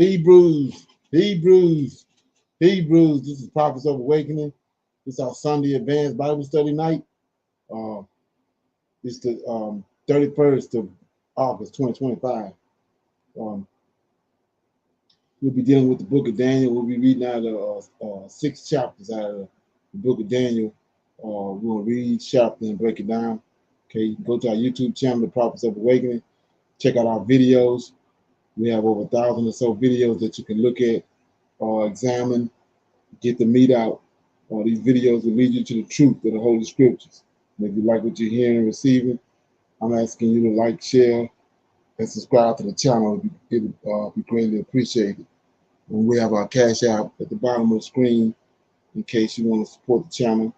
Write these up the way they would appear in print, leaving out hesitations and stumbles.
Hebrews, Hebrews, Hebrews. This is Prophets of Awakening. This is our Sunday Advanced Bible Study night. Uh, it's the 31st of August, 2025. Um, we'll be dealing with the book of Daniel. We'll be reading out of 6 chapters out of the book of Daniel. We'll read each chapter and break it down. Okay, you can go to our YouTube channel, The Prophets of Awakening. Check out our videos. We have over 1,000 or so videos that you can look at, examine, get the meat out. These videos will lead you to the truth of the Holy Scriptures. And if you like what you're hearing and receiving, I'm asking you to like, share, and subscribe to the channel. It would be greatly appreciated. And we have our Cash App at the bottom of the screen in case you want to support the channel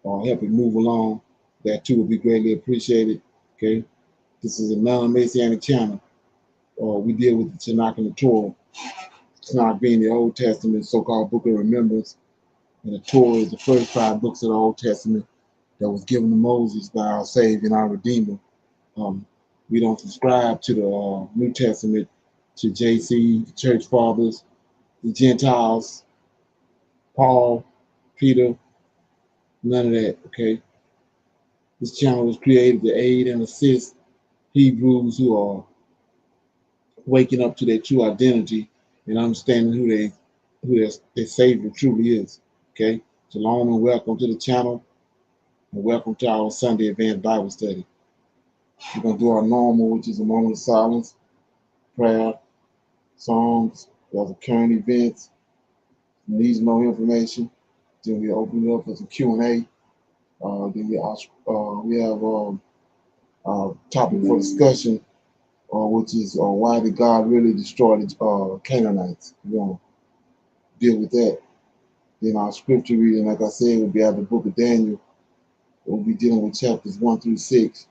or help it move along. That too will be greatly appreciated. Okay, this is a non-Messianic channel. We deal with the Tanakh and the Torah. Tanakh being the Old Testament, so-called Book of Remembrance, and the Torah is the first 5 books of the Old Testament that was given to Moses by our Savior and our Redeemer. We don't subscribe to the New Testament, to JC, the Church Fathers, the Gentiles, Paul, Peter, none of that, okay? This channel was created to aid and assist Hebrews who are waking up to their true identity and understanding who their Savior truly is. Okay, shalom and welcome to the channel, and welcome to our Sunday Advanced Bible Study. We're gonna do our normal, which is a moment of silence, prayer, songs, there's current events, needs to know information. Then we open it up for some Q&A. Then we have a topic for discussion, which is why did God really destroy the Canaanites? We're going to deal with that. Then our scripture reading, like I said, will be out of the book of Daniel. We'll be dealing with chapters 1 through 6.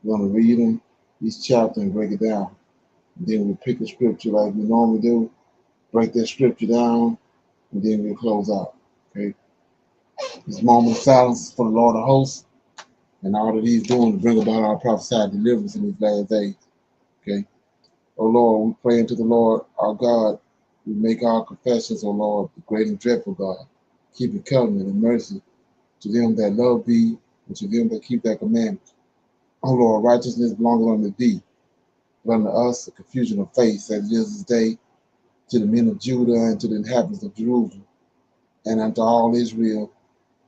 We're going to read them, each chapter, and break it down. And then we'll pick a scripture like we normally do, break that scripture down, and then we'll close out. Okay? This moment of silence is for the Lord of hosts and all that he's doing to bring about our prophesied deliverance in these last days. Okay. Oh Lord, we pray unto the Lord our God. We make our confessions, O Lord, the great and dreadful God. Keep it covenant and mercy to them that love thee and to them that keep thy commandments. O Lord, righteousness belongeth unto thee, but unto us a confusion of face, as it is this day, to the men of Judah and to the inhabitants of Jerusalem, and unto all Israel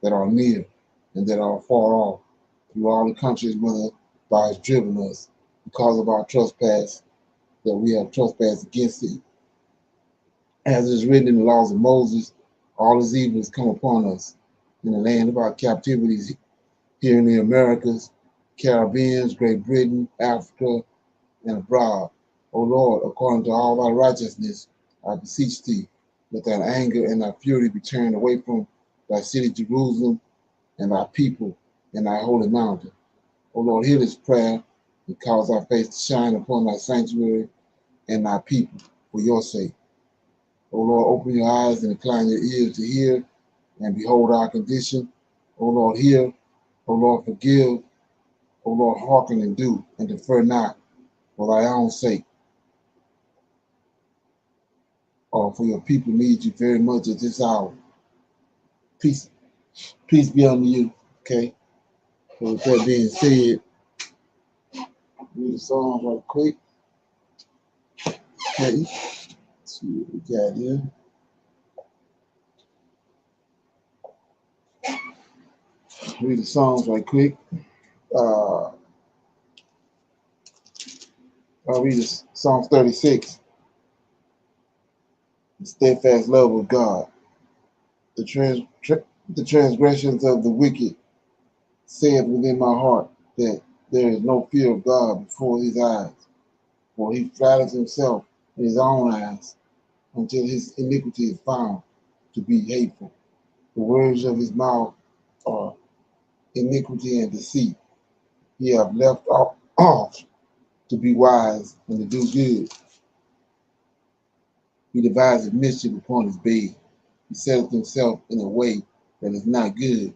that are near and that are far off, through all the countries whither thou hast driven us, because of our trespass, that we have trespassed against thee. As it is written in the laws of Moses, all his evil has come upon us in the land of our captivities here in the Americas, Caribbean, Great Britain, Africa, and abroad. O Lord, according to all thy righteousness, I beseech thee, let thine anger and thy fury be turned away from thy city Jerusalem and thy people and thy holy mountain. O Lord, hear this prayer and cause thy face to shine upon thy sanctuary and thy people for your sake. O Lord, open your eyes and incline your ears to hear and behold our condition. O Lord, hear. O Lord, forgive. O Lord, hearken and do, and defer not for thy own sake. For your people need you very much at this hour. Peace be unto you. Okay. So with that being said, read the Psalms right quick. Okay. Let's see what we got here. Read the Psalms right quick. I'll read Psalms 36. The steadfast love of God. The transgressions of the wicked said within my heart that there is no fear of God before his eyes. For he flatters himself in his own eyes until his iniquity is found to be hateful. The words of his mouth are iniquity and deceit. He hath left off to be wise and to do good. He devises mischief upon his bed. He setteth himself in a way that is not good.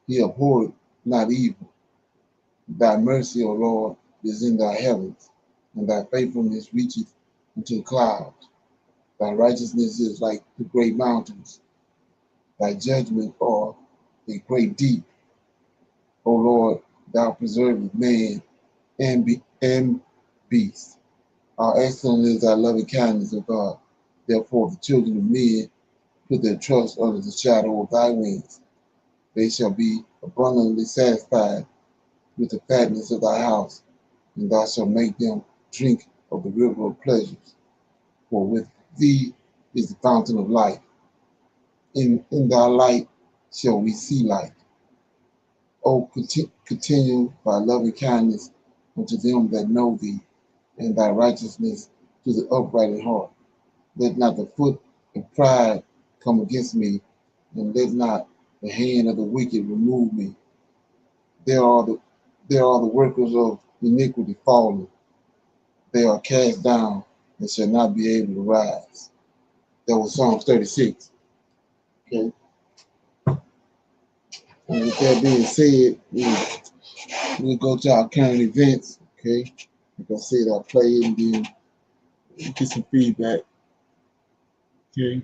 He abhorreth not evil. Thy mercy, O Lord, is in thy heavens, and thy faithfulness reacheth unto the clouds. Thy righteousness is like the great mountains. Thy judgment are a great deep. O Lord, thou preservest man and beast. How excellent is thy loving kindness, O God. Therefore the children of men put their trust under the shadow of thy wings. They shall be abundantly satisfied with the fatness of thy house, and thou shalt make them drink of the river of pleasures. For with thee is the fountain of life. In thy light shall we see light. O continue thy loving kindness unto them that know thee, and thy righteousness to the upright in heart. Let not the foot of pride come against me, and let not the hand of the wicked remove me. There are the workers of iniquity fallen. They are cast down and shall not be able to rise. That was Psalms 36. Okay. And with that being said, we'll go to our current events. Okay. Like I said, I'll play it and then get some feedback. Okay.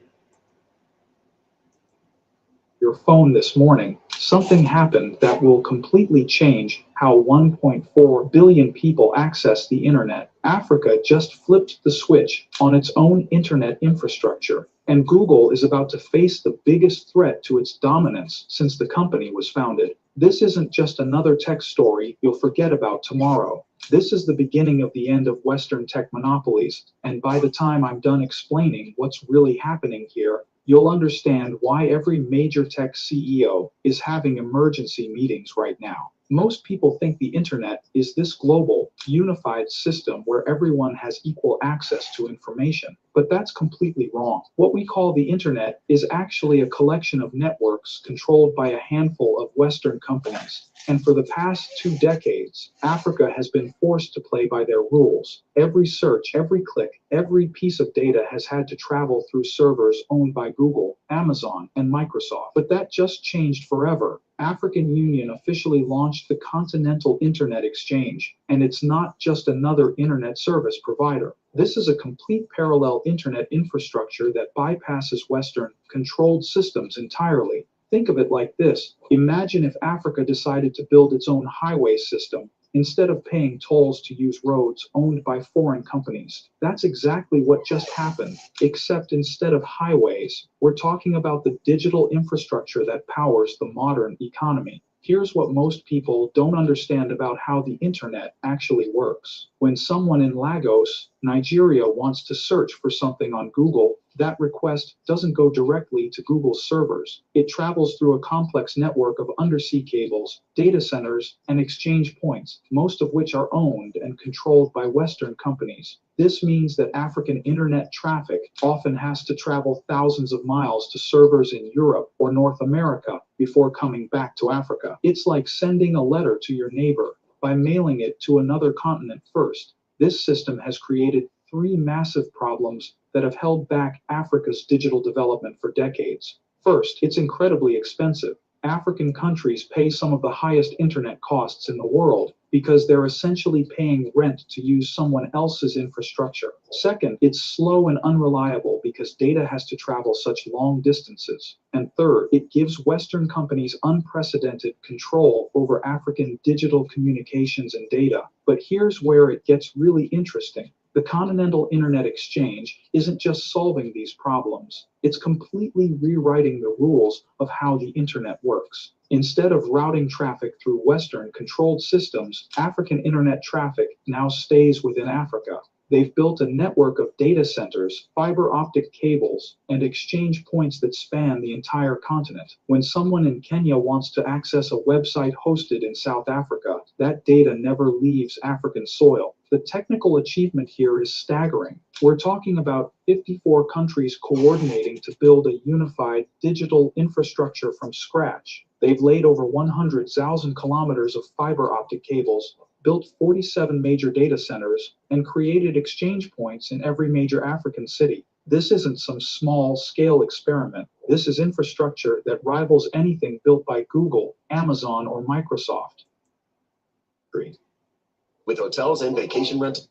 Your phone this morning, something happened that will completely change how 1.4 billion people access the internet. Africa just flipped the switch on its own internet infrastructure, and Google is about to face the biggest threat to its dominance since the company was founded. This isn't just another tech story you'll forget about tomorrow. This is the beginning of the end of Western tech monopolies, and by the time I'm done explaining what's really happening here, you'll understand why every major tech CEO is having emergency meetings right now. Most people think the internet is this global, unified system where everyone has equal access to information. But that's completely wrong. What we call the internet is actually a collection of networks controlled by a handful of Western companies. And for the past 2 decades, Africa has been forced to play by their rules. Every search, every click, every piece of data has had to travel through servers owned by Google, Amazon, and Microsoft. But that just changed forever. African Union officially launched the Continental Internet Exchange, and it's not just another internet service provider. This is a complete parallel internet infrastructure that bypasses Western controlled systems entirely. Think of it like this. Imagine if Africa decided to build its own highway system instead of paying tolls to use roads owned by foreign companies. That's exactly what just happened, except instead of highways, we're talking about the digital infrastructure that powers the modern economy. Here's what most people don't understand about how the internet actually works. When someone in Lagos, Nigeria wants to search for something on Google, that request doesn't go directly to Google's servers. It travels through a complex network of undersea cables, data centers, and exchange points, most of which are owned and controlled by Western companies. This means that African internet traffic often has to travel thousands of miles to servers in Europe or North America before coming back to Africa. It's like sending a letter to your neighbor by mailing it to another continent first. This system has created 3 massive problems that have held back Africa's digital development for decades. First, it's incredibly expensive. African countries pay some of the highest internet costs in the world because they're essentially paying rent to use someone else's infrastructure. Second, it's slow and unreliable because data has to travel such long distances. And third, it gives Western companies unprecedented control over African digital communications and data. But here's where it gets really interesting. The Continental Internet Exchange isn't just solving these problems, it's completely rewriting the rules of how the internet works. Instead of routing traffic through Western controlled systems, African internet traffic now stays within Africa. They've built a network of data centers, fiber optic cables, and exchange points that span the entire continent. When someone in Kenya wants to access a website hosted in South Africa, that data never leaves African soil. The technical achievement here is staggering. We're talking about 54 countries coordinating to build a unified digital infrastructure from scratch. They've laid over 100,000 kilometers of fiber optic cables, built 47 major data centers, and created exchange points in every major African city. This isn't some small-scale experiment. This is infrastructure that rivals anything built by Google, Amazon, or Microsoft. With hotels and vacation rentals.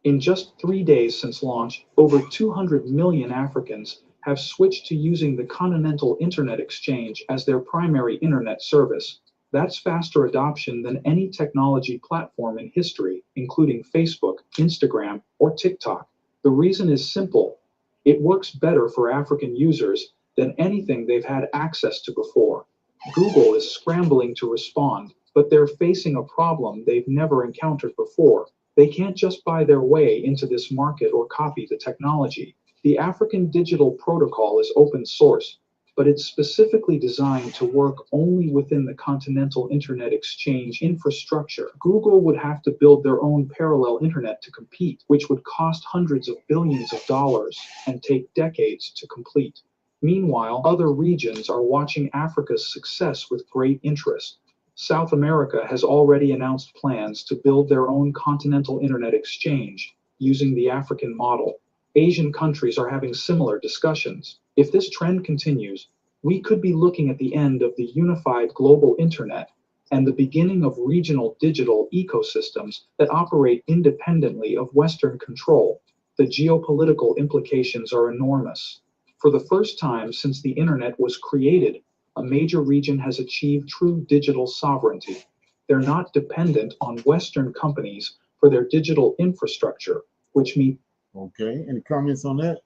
In just 3 days since launch, over 200 million Africans have switched to using the Continental Internet Exchange as their primary internet service. That's faster adoption than any technology platform in history, including Facebook, Instagram, or TikTok. The reason is simple. It works better for African users than anything they've had access to before. Google is scrambling to respond, but they're facing a problem they've never encountered before. They can't just buy their way into this market or copy the technology. The African Digital Protocol is open source, but it's specifically designed to work only within the Continental Internet Exchange infrastructure. Google would have to build their own parallel internet to compete, which would cost hundreds of billions of dollars and take decades to complete. Meanwhile, other regions are watching Africa's success with great interest. South America has already announced plans to build their own continental internet exchange using the African model. Asian countries are having similar discussions. If this trend continues, we could be looking at the end of the unified global internet and the beginning of regional digital ecosystems that operate independently of Western control. The geopolitical implications are enormous. For the first time since the internet was created, a major region has achieved true digital sovereignty. They're not dependent on Western companies for their digital infrastructure, which means. Okay, any comments on that?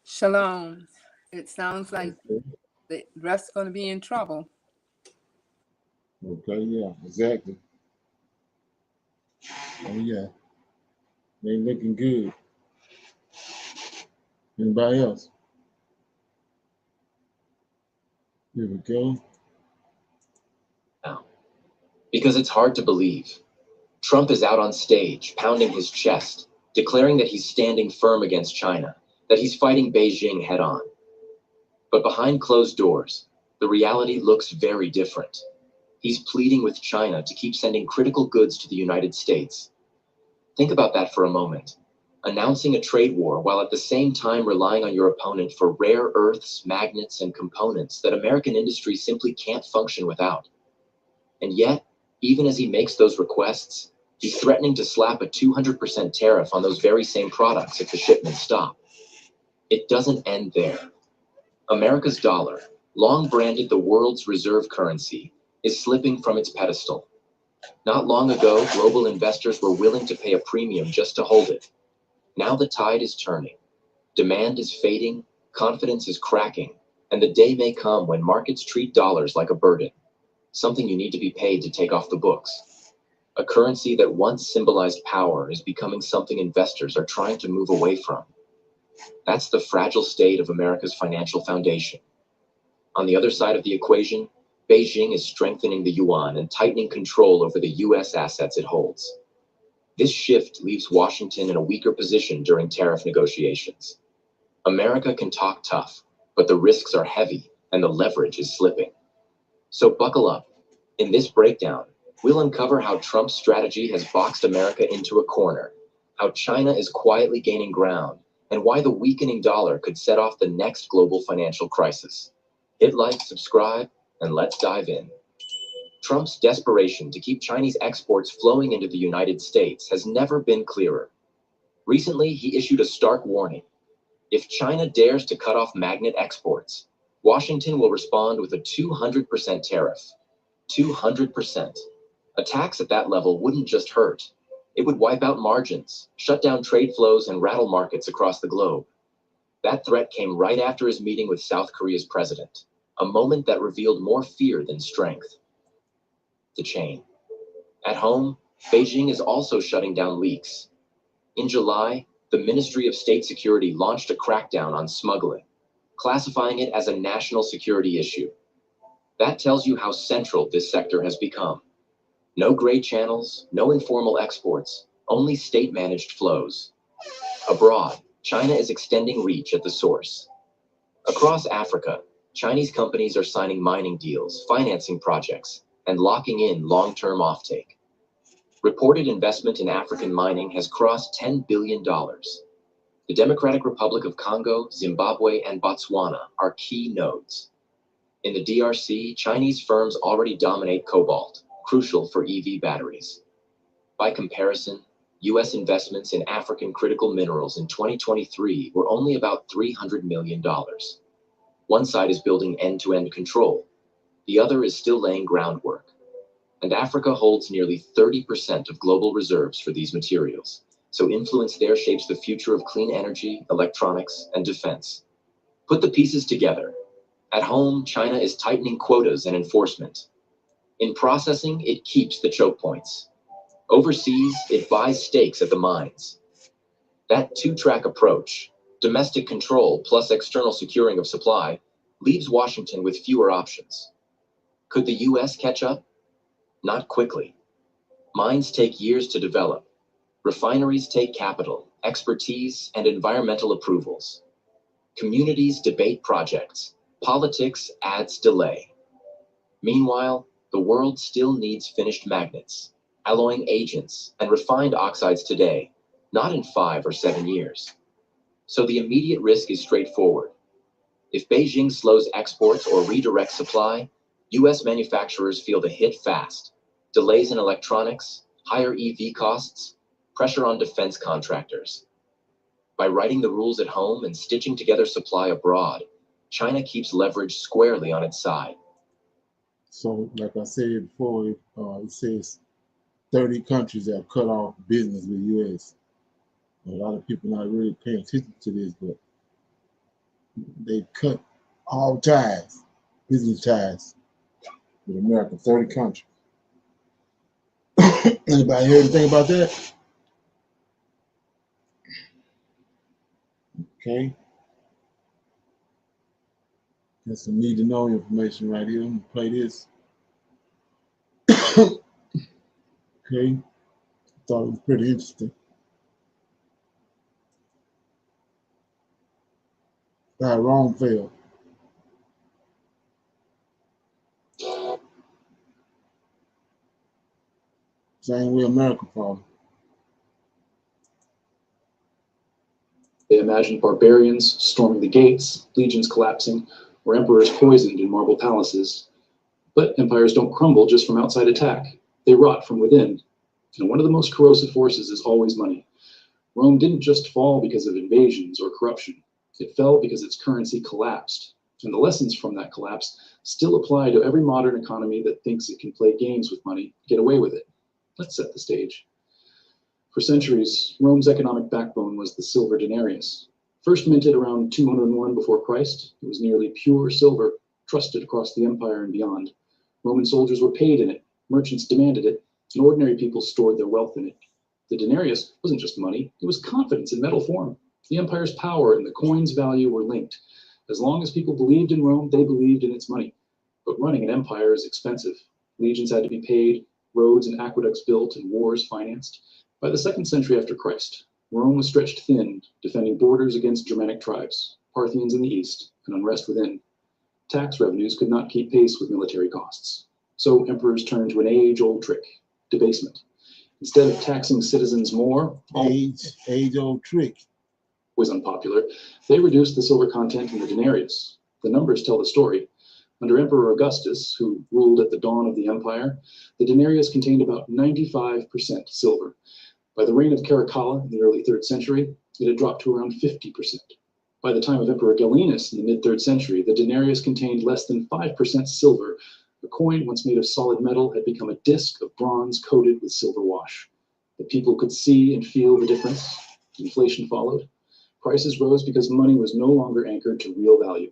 Shalom. It sounds like the rest going to be in trouble. Okay, yeah, exactly. Oh yeah, they looking good. Anybody else? Here we go. Now, because it's hard to believe. Trump is out on stage, pounding his chest, declaring that he's standing firm against China, that he's fighting Beijing head on. But behind closed doors, the reality looks very different. He's pleading with China to keep sending critical goods to the United States. Think about that for a moment. Announcing a trade war while at the same time relying on your opponent for rare earths, magnets, and components that American industry simply can't function without. And yet, even as he makes those requests, he's threatening to slap a 200% tariff on those very same products if the shipments stop. It doesn't end there. America's dollar, long branded the world's reserve currency, is slipping from its pedestal. Not long ago, global investors were willing to pay a premium just to hold it. Now the tide is turning. Demand is fading, confidence is cracking, and the day may come when markets treat dollars like a burden, something you need to be paid to take off the books. A currency that once symbolized power is becoming something investors are trying to move away from. That's the fragile state of America's financial foundation. On the other side of the equation, Beijing is strengthening the yuan and tightening control over the US assets it holds. This shift leaves Washington in a weaker position during tariff negotiations. America can talk tough, but the risks are heavy and the leverage is slipping. So buckle up. In this breakdown, we'll uncover how Trump's strategy has boxed America into a corner, how China is quietly gaining ground, and why the weakening dollar could set off the next global financial crisis. Hit like, subscribe, and let's dive in. Trump's desperation to keep Chinese exports flowing into the United States has never been clearer. Recently, he issued a stark warning. If China dares to cut off magnet exports, Washington will respond with a 200% tariff. 200%. A tax at that level wouldn't just hurt. It would wipe out margins, shut down trade flows, and rattle markets across the globe. That threat came right after his meeting with South Korea's president, a moment that revealed more fear than strength. The chain. At home, Beijing is also shutting down leaks. In July, the Ministry of State Security launched a crackdown on smuggling, classifying it as a national security issue. That tells you how central this sector has become. No gray channels, no informal exports, only state-managed flows. Abroad, China is extending reach at the source. Across Africa, Chinese companies are signing mining deals, financing projects, and locking in long-term offtake. Reported investment in African mining has crossed $10 billion. The Democratic Republic of Congo, Zimbabwe, and Botswana are key nodes. In the DRC, Chinese firms already dominate cobalt, crucial for EV batteries. By comparison, U.S. investments in African critical minerals in 2023 were only about $300 million. One side is building end-to-end control. The other is still laying groundwork. And Africa holds nearly 30% of global reserves for these materials, so influence there shapes the future of clean energy, electronics, and defense. Put the pieces together. At home, China is tightening quotas and enforcement. In processing, it keeps the choke points. Overseas, it buys stakes at the mines. That two-track approach, domestic control plus external securing of supply, leaves Washington with fewer options. Could the U.S. catch up? Not quickly. Mines take years to develop. Refineries take capital, expertise, and environmental approvals. Communities debate projects. Politics adds delay. Meanwhile, the world still needs finished magnets, alloying agents, and refined oxides today, not in 5 or 7 years. So the immediate risk is straightforward. If Beijing slows exports or redirects supply, U.S. manufacturers feel the hit fast. Delays in electronics, higher EV costs, pressure on defense contractors. By writing the rules at home and stitching together supply abroad, China keeps leverage squarely on its side. So, like I said before, it says 30 countries have cut off business with the U.S. A lot of people not really paying attention to this, but they cut all ties, business ties with America, 30 countries. Anybody hear anything about that? Okay. That's some need to know information right here. I'm gonna play this. Okay. Thought it was pretty interesting. Rome fell. Same way America falling. They imagined barbarians storming the gates, legions collapsing, or emperors poisoned in marble palaces. But empires don't crumble just from outside attack. They rot from within. And one of the most corrosive forces is always money. Rome didn't just fall because of invasions or corruption. It fell because its currency collapsed. And the lessons from that collapse still apply to every modern economy that thinks it can play games with money, get away with it. Let's set the stage. For centuries, Rome's economic backbone was the silver denarius. First minted around 201 before Christ, it was nearly pure silver, trusted across the empire and beyond. Roman soldiers were paid in it, merchants demanded it, and ordinary people stored their wealth in it. The denarius wasn't just money, it was confidence in metal form. The empire's power and the coin's value were linked. As long as people believed in Rome, they believed in its money. But running an empire is expensive. Legions had to be paid, roads and aqueducts built, and wars financed. By the 2nd century after Christ, Rome was stretched thin, defending borders against Germanic tribes, Parthians in the east, and unrest within. Tax revenues could not keep pace with military costs. So emperors turned to an age-old trick, debasement. Instead of taxing citizens more, age-old trick. Was unpopular, they reduced the silver content in the denarius. The numbers tell the story. Under Emperor Augustus, who ruled at the dawn of the empire, the denarius contained about 95% silver. By the reign of Caracalla in the early 3rd century, it had dropped to around 50%. By the time of Emperor Gallienus in the mid-3rd century, the denarius contained less than 5% silver. The coin, once made of solid metal, had become a disc of bronze coated with silver wash. The people could see and feel the difference. Inflation followed. Prices rose because money was no longer anchored to real value.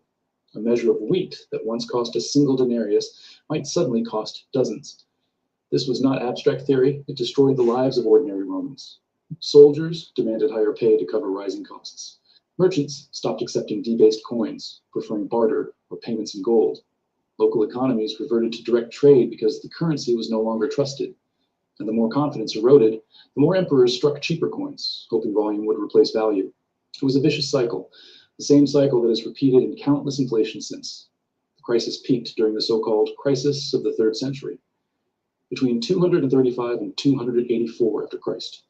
A measure of wheat that once cost a single denarius might suddenly cost dozens. This was not abstract theory, it destroyed the lives of ordinary Romans. Soldiers demanded higher pay to cover rising costs. Merchants stopped accepting debased coins, preferring barter or payments in gold. Local economies reverted to direct trade because the currency was no longer trusted. And the more confidence eroded, the more emperors struck cheaper coins, hoping volume would replace value. It was a vicious cycle, the same cycle that has repeated in countless inflations since. The crisis peaked during the so-called crisis of the 3rd century. Between 235 and 284 after Christ,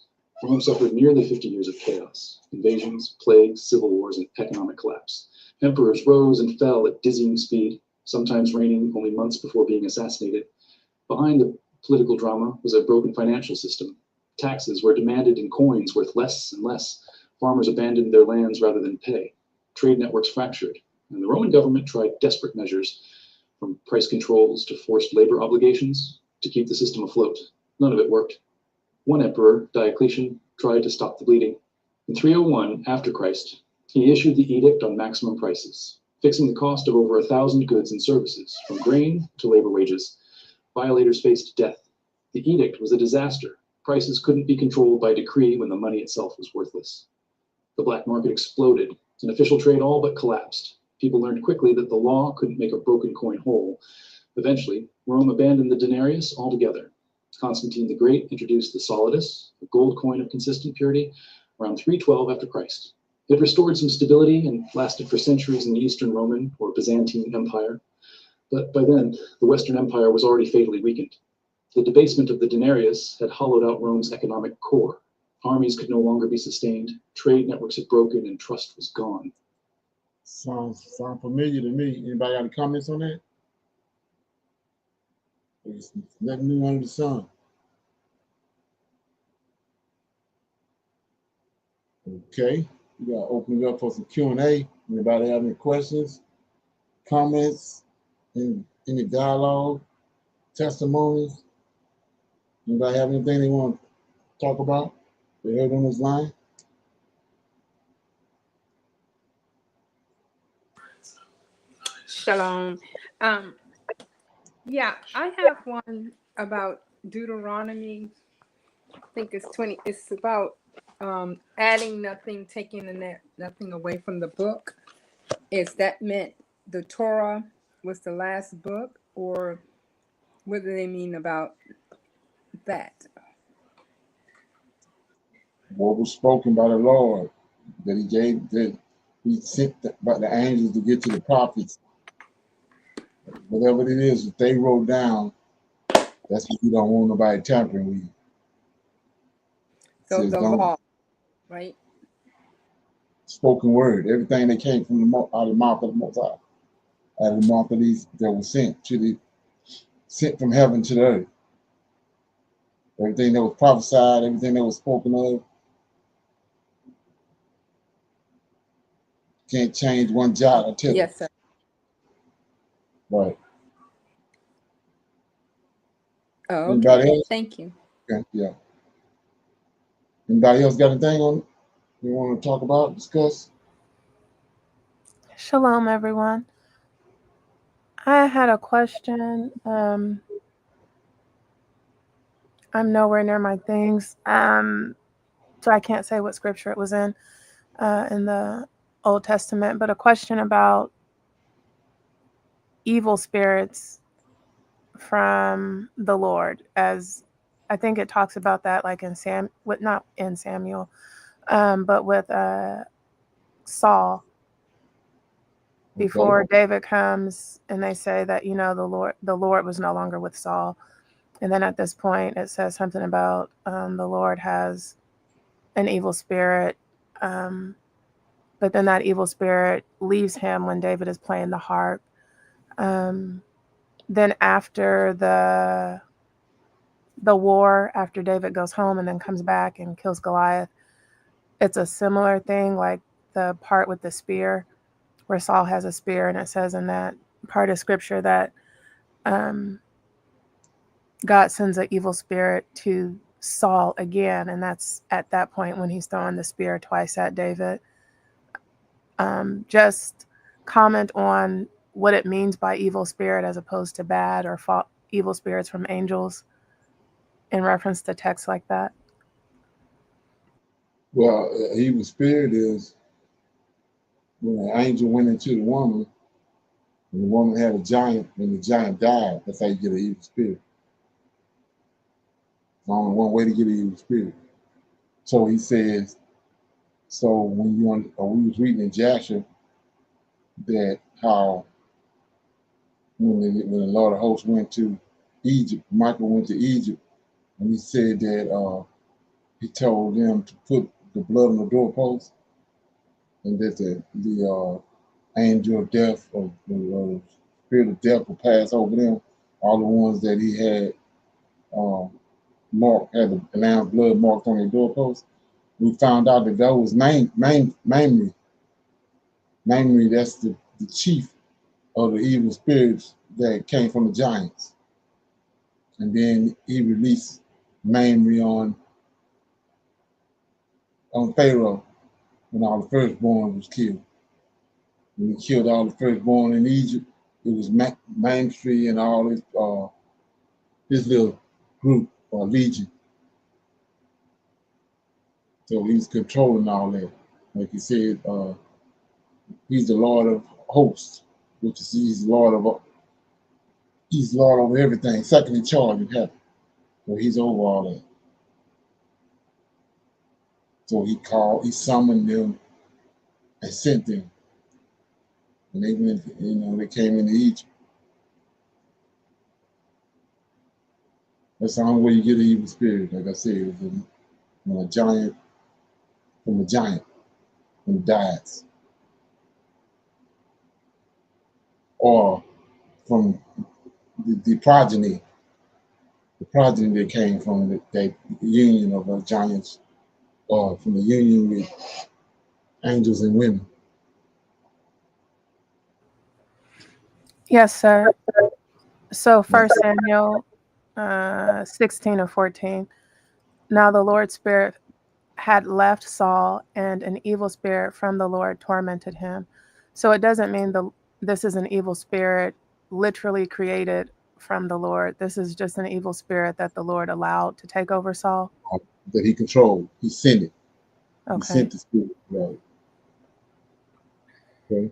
Rome suffered nearly 50 years of chaos, invasions, plagues, civil wars, and economic collapse. Emperors rose and fell at dizzying speed. sometimes reigning only months before being assassinated. Behind the political drama was a broken financial system. Taxes were demanded in coins worth less and less. Farmers abandoned their lands rather than pay. Trade networks fractured, and the Roman government tried desperate measures, from price controls to forced labor obligations, to keep the system afloat. None of it worked. One emperor, Diocletian, tried to stop the bleeding. In 301 after Christ, he issued the edict on maximum prices, fixing the cost of over 1,000 goods and services, from grain to labor wages. Violators faced death. The edict was a disaster. Prices couldn't be controlled by decree when the money itself was worthless. The black market exploded, and official trade all but collapsed. People learned quickly that the law couldn't make a broken coin whole. Eventually, Rome abandoned the denarius altogether. Constantine the Great introduced the solidus, a gold coin of consistent purity, around 312 after Christ. It restored some stability and lasted for centuries in the Eastern Roman or Byzantine Empire. But by then, the Western Empire was already fatally weakened. The debasement of the denarius had hollowed out Rome's economic core. Armies could no longer be sustained, trade networks had broken, and trust was gone. Sounds familiar to me. Anybody got any comments on that? There's nothing new under the sun. Okay, we got to open it up for some Q&A. Anybody have any questions, comments, any dialogue, testimonies? Anybody have anything they want to talk about? They heard on this line? Shalom. Yeah, I have one about Deuteronomy. I think it's 20. It's about adding nothing, taking nothing away from the book. Is that meant the Torah was the last book, or what do they mean about that? What was spoken by the Lord that he gave, that he sent by the angels to get to the prophets. Whatever it is that they wrote down, that's what you don't want nobody tampering with. So Says the don't law, right? spoken word, everything that came from out of the mouth of the Most High, out of the mouth of these that was sent from heaven to the earth. Everything that was prophesied, everything that was spoken of, can't change one jot or tittle. Yes, sir. Right. Oh, Anybody okay. else? Thank you. Okay, yeah. Anybody else got anything on you want to talk about, discuss? Shalom, everyone. I had a question. I'm nowhere near my things, so I can't say what scripture it was in the Old Testament, but a question about evil spirits from the Lord, as I think it talks about that, like not in Samuel, but with Saul. Before David comes and they say that, the Lord was no longer with Saul. And then at this point, it says something about the Lord has an evil spirit. But then that evil spirit leaves him when David is playing the harp. Then after the war, after David goes home and then comes back and kills Goliath, it's a similar thing, like the part with the spear, where Saul has a spear, and it says in that part of scripture that God sends an evil spirit to Saul again, and that's at that point when he's throwing the spear twice at David. Just comment on what it means by evil spirit as opposed to bad or evil spirits from angels in reference to texts like that. Well, evil spirit is when an angel went into the woman, and the woman had a giant, when the giant died, that's how you get an evil spirit. There's only one way to get an evil spirit. So he says, so when we was reading in Jasher that how when the Lord of hosts went to Egypt, Michael went to Egypt, and he said that he told them to put the blood on the doorpost, and that the angel of death spirit of death will pass over them. All the ones that he had marked, had the lamb's blood marked on their doorpost. We found out that was Mamre. Mamre, that's the chief of the evil spirits that came from the giants. And then he released Mamre on Pharaoh when all the firstborn was killed. When he killed all the firstborn in Egypt, it was Mamre and all his little group or legion. So he's controlling all that. Like he said, he's the Lord of hosts, which is he's Lord over everything, second in charge in heaven. So he's over all that. So he summoned them and sent them. And they went, they came into Egypt. That's the only way you get an evil spirit, like I said, is from a giant, who dies. Or from the progeny that came from that union of giants, or from the union with angels and women. Yes, sir. So 1 Samuel 16 and 14. Now the Lord's spirit had left Saul, and an evil spirit from the Lord tormented him. So it doesn't mean this is an evil spirit literally created from the Lord. This is just an evil spirit that the Lord allowed to take over Saul. That he controlled. He sent it. Okay. He sent the spirit. Right.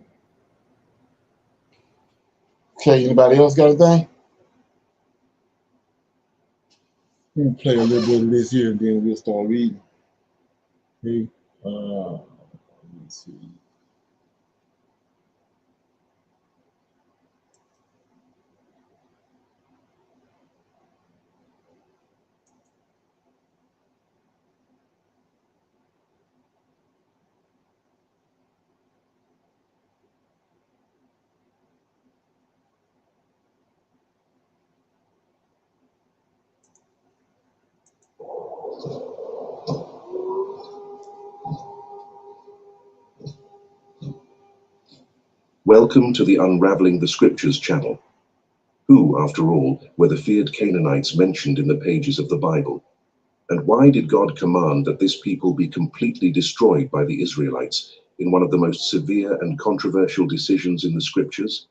Okay, anybody else got a thing? We'll play a little bit of this here and then we'll start reading. Okay. Let's see. Welcome to the Unraveling the Scriptures channel. Who, after all, were the feared Canaanites mentioned in the pages of the Bible? And why did God command that this people be completely destroyed by the Israelites in one of the most severe and controversial decisions in the Scriptures?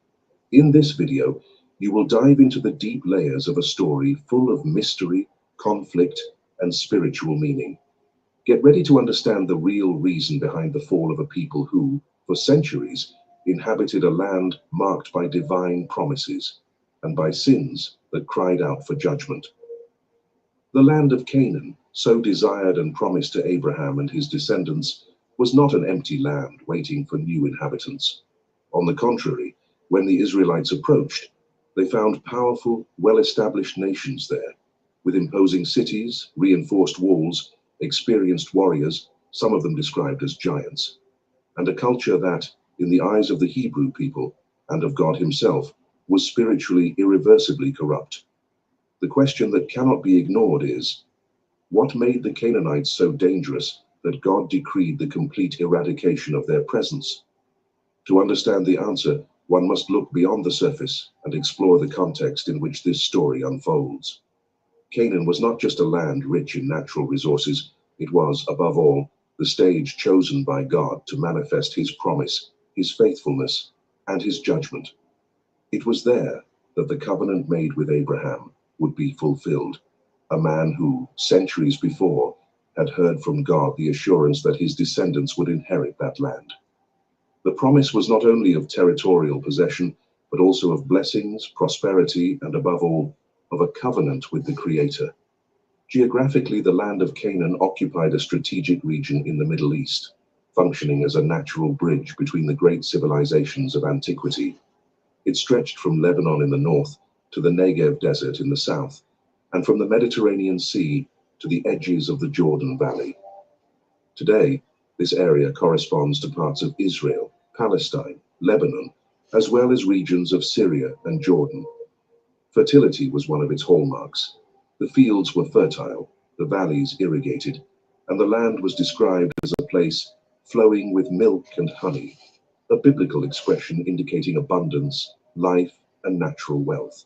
In this video, you will dive into the deep layers of a story full of mystery, conflict, and spiritual meaning. Get ready to understand the real reason behind the fall of a people who, for centuries, inhabited a land marked by divine promises and by sins that cried out for judgment. The land of Canaan, so desired and promised to Abraham and his descendants, was not an empty land waiting for new inhabitants. On the contrary, when the Israelites approached, they found powerful, well-established nations there, with imposing cities, reinforced walls, experienced warriors, some of them described as giants, and a culture that, in the eyes of the Hebrew people and of God himself, was spiritually irreversibly corrupt. The question that cannot be ignored is, what made the Canaanites so dangerous that God decreed the complete eradication of their presence? To understand the answer, one must look beyond the surface and explore the context in which this story unfolds. Canaan was not just a land rich in natural resources, it was, above all, the stage chosen by God to manifest his promise, his faithfulness, and his judgment. It was there that the covenant made with Abraham would be fulfilled, a man who, centuries before, had heard from God the assurance that his descendants would inherit that land. The promise was not only of territorial possession, but also of blessings, prosperity, and above all, of a covenant with the Creator. Geographically, the land of Canaan occupied a strategic region in the Middle East, functioning as a natural bridge between the great civilizations of antiquity. It stretched from Lebanon in the north to the Negev Desert in the south, and from the Mediterranean Sea to the edges of the Jordan Valley. Today, this area corresponds to parts of Israel, Palestine, Lebanon, as well as regions of Syria and Jordan. Fertility was one of its hallmarks. The fields were fertile, the valleys irrigated, and the land was described as a place flowing with milk and honey, a biblical expression indicating abundance, life, and natural wealth.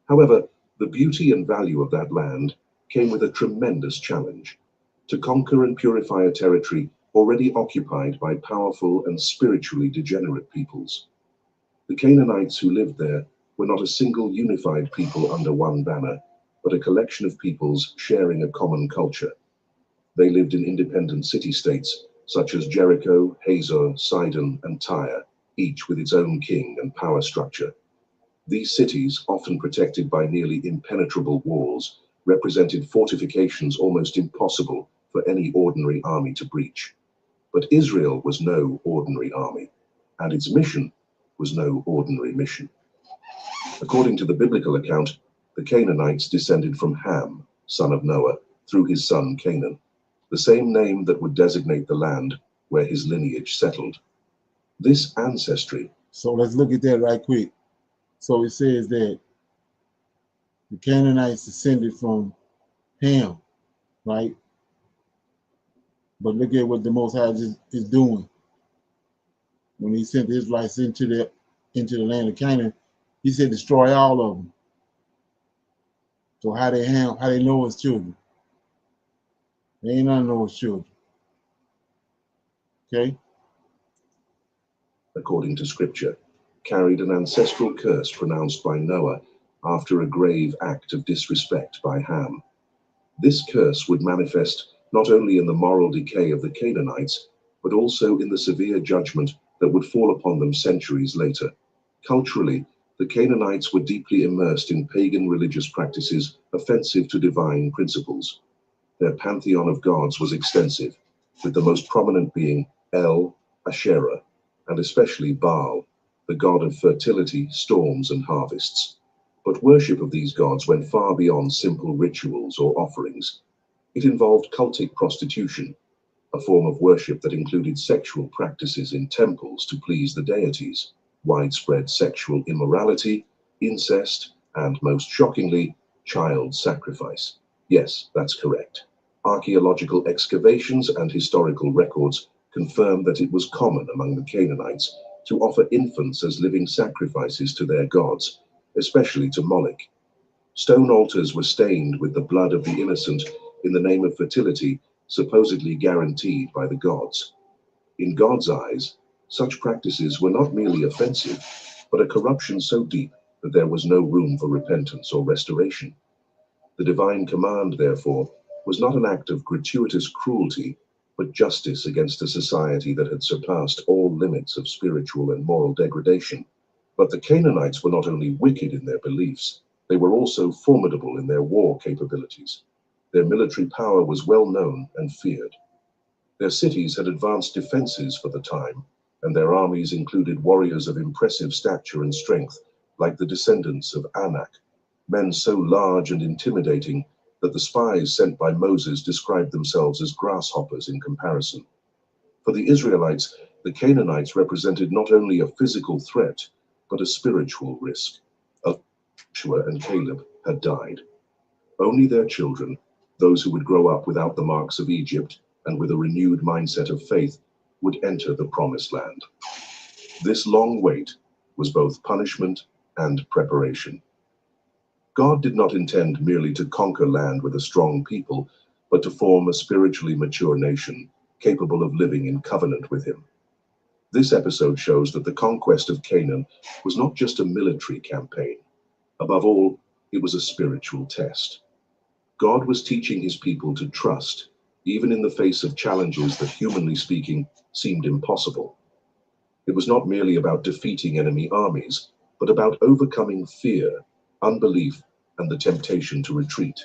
However, the beauty and value of that land came with a tremendous challenge: to conquer and purify a territory already occupied by powerful and spiritually degenerate peoples. The Canaanites who lived there were not a single unified people under one banner, but a collection of peoples sharing a common culture. They lived in independent city-states such as Jericho, Hazor, Sidon, and Tyre, each with its own king and power structure. These cities, often protected by nearly impenetrable walls, represented fortifications almost impossible for any ordinary army to breach. But Israel was no ordinary army, and its mission was no ordinary mission. According to the biblical account, the Canaanites descended from Ham, son of Noah, through his son Canaan, the same name that would designate the land where his lineage settled. This ancestry. So let's look at that right quick. So it says that the Canaanites descended from Ham, right? But look at what the Most High is doing. When he sent the Israelites into the land of Canaan, he said destroy all of them. So how they know his children? They ain't none of Noah's children. Okay? According to scripture, carried an ancestral curse pronounced by Noah after a grave act of disrespect by Ham. This curse would manifest not only in the moral decay of the Canaanites, but also in the severe judgment that would fall upon them centuries later. Culturally, the Canaanites were deeply immersed in pagan religious practices offensive to divine principles. Their pantheon of gods was extensive, with the most prominent being El, Asherah, and especially Baal, the god of fertility, storms, and harvests. But worship of these gods went far beyond simple rituals or offerings. It involved cultic prostitution, a form of worship that included sexual practices in temples to please the deities, widespread sexual immorality, incest, and most shockingly, child sacrifice. Yes, that's correct. Archaeological excavations and historical records confirm that it was common among the Canaanites to offer infants as living sacrifices to their gods, especially to Moloch. Stone altars were stained with the blood of the innocent in the name of fertility, supposedly guaranteed by the gods. In God's eyes, such practices were not merely offensive, but a corruption so deep that there was no room for repentance or restoration. The divine command, therefore, was not an act of gratuitous cruelty, but justice against a society that had surpassed all limits of spiritual and moral degradation. But the Canaanites were not only wicked in their beliefs, they were also formidable in their war capabilities. Their military power was well known and feared. Their cities had advanced defenses for the time, and their armies included warriors of impressive stature and strength, like the descendants of Anak, men so large and intimidating that the spies sent by Moses described themselves as grasshoppers in comparison. For the Israelites, the Canaanites represented not only a physical threat, but a spiritual risk. Joshua and Caleb had died. Only their children, those who would grow up without the marks of Egypt and with a renewed mindset of faith, would enter the promised land. This long wait was both punishment and preparation. God did not intend merely to conquer land with a strong people, but to form a spiritually mature nation capable of living in covenant with him. This episode shows that the conquest of Canaan was not just a military campaign. Above all, it was a spiritual test. God was teaching his people to trust, even in the face of challenges that, humanly speaking, seemed impossible. It was not merely about defeating enemy armies, but about overcoming fear, unbelief, and the temptation to retreat.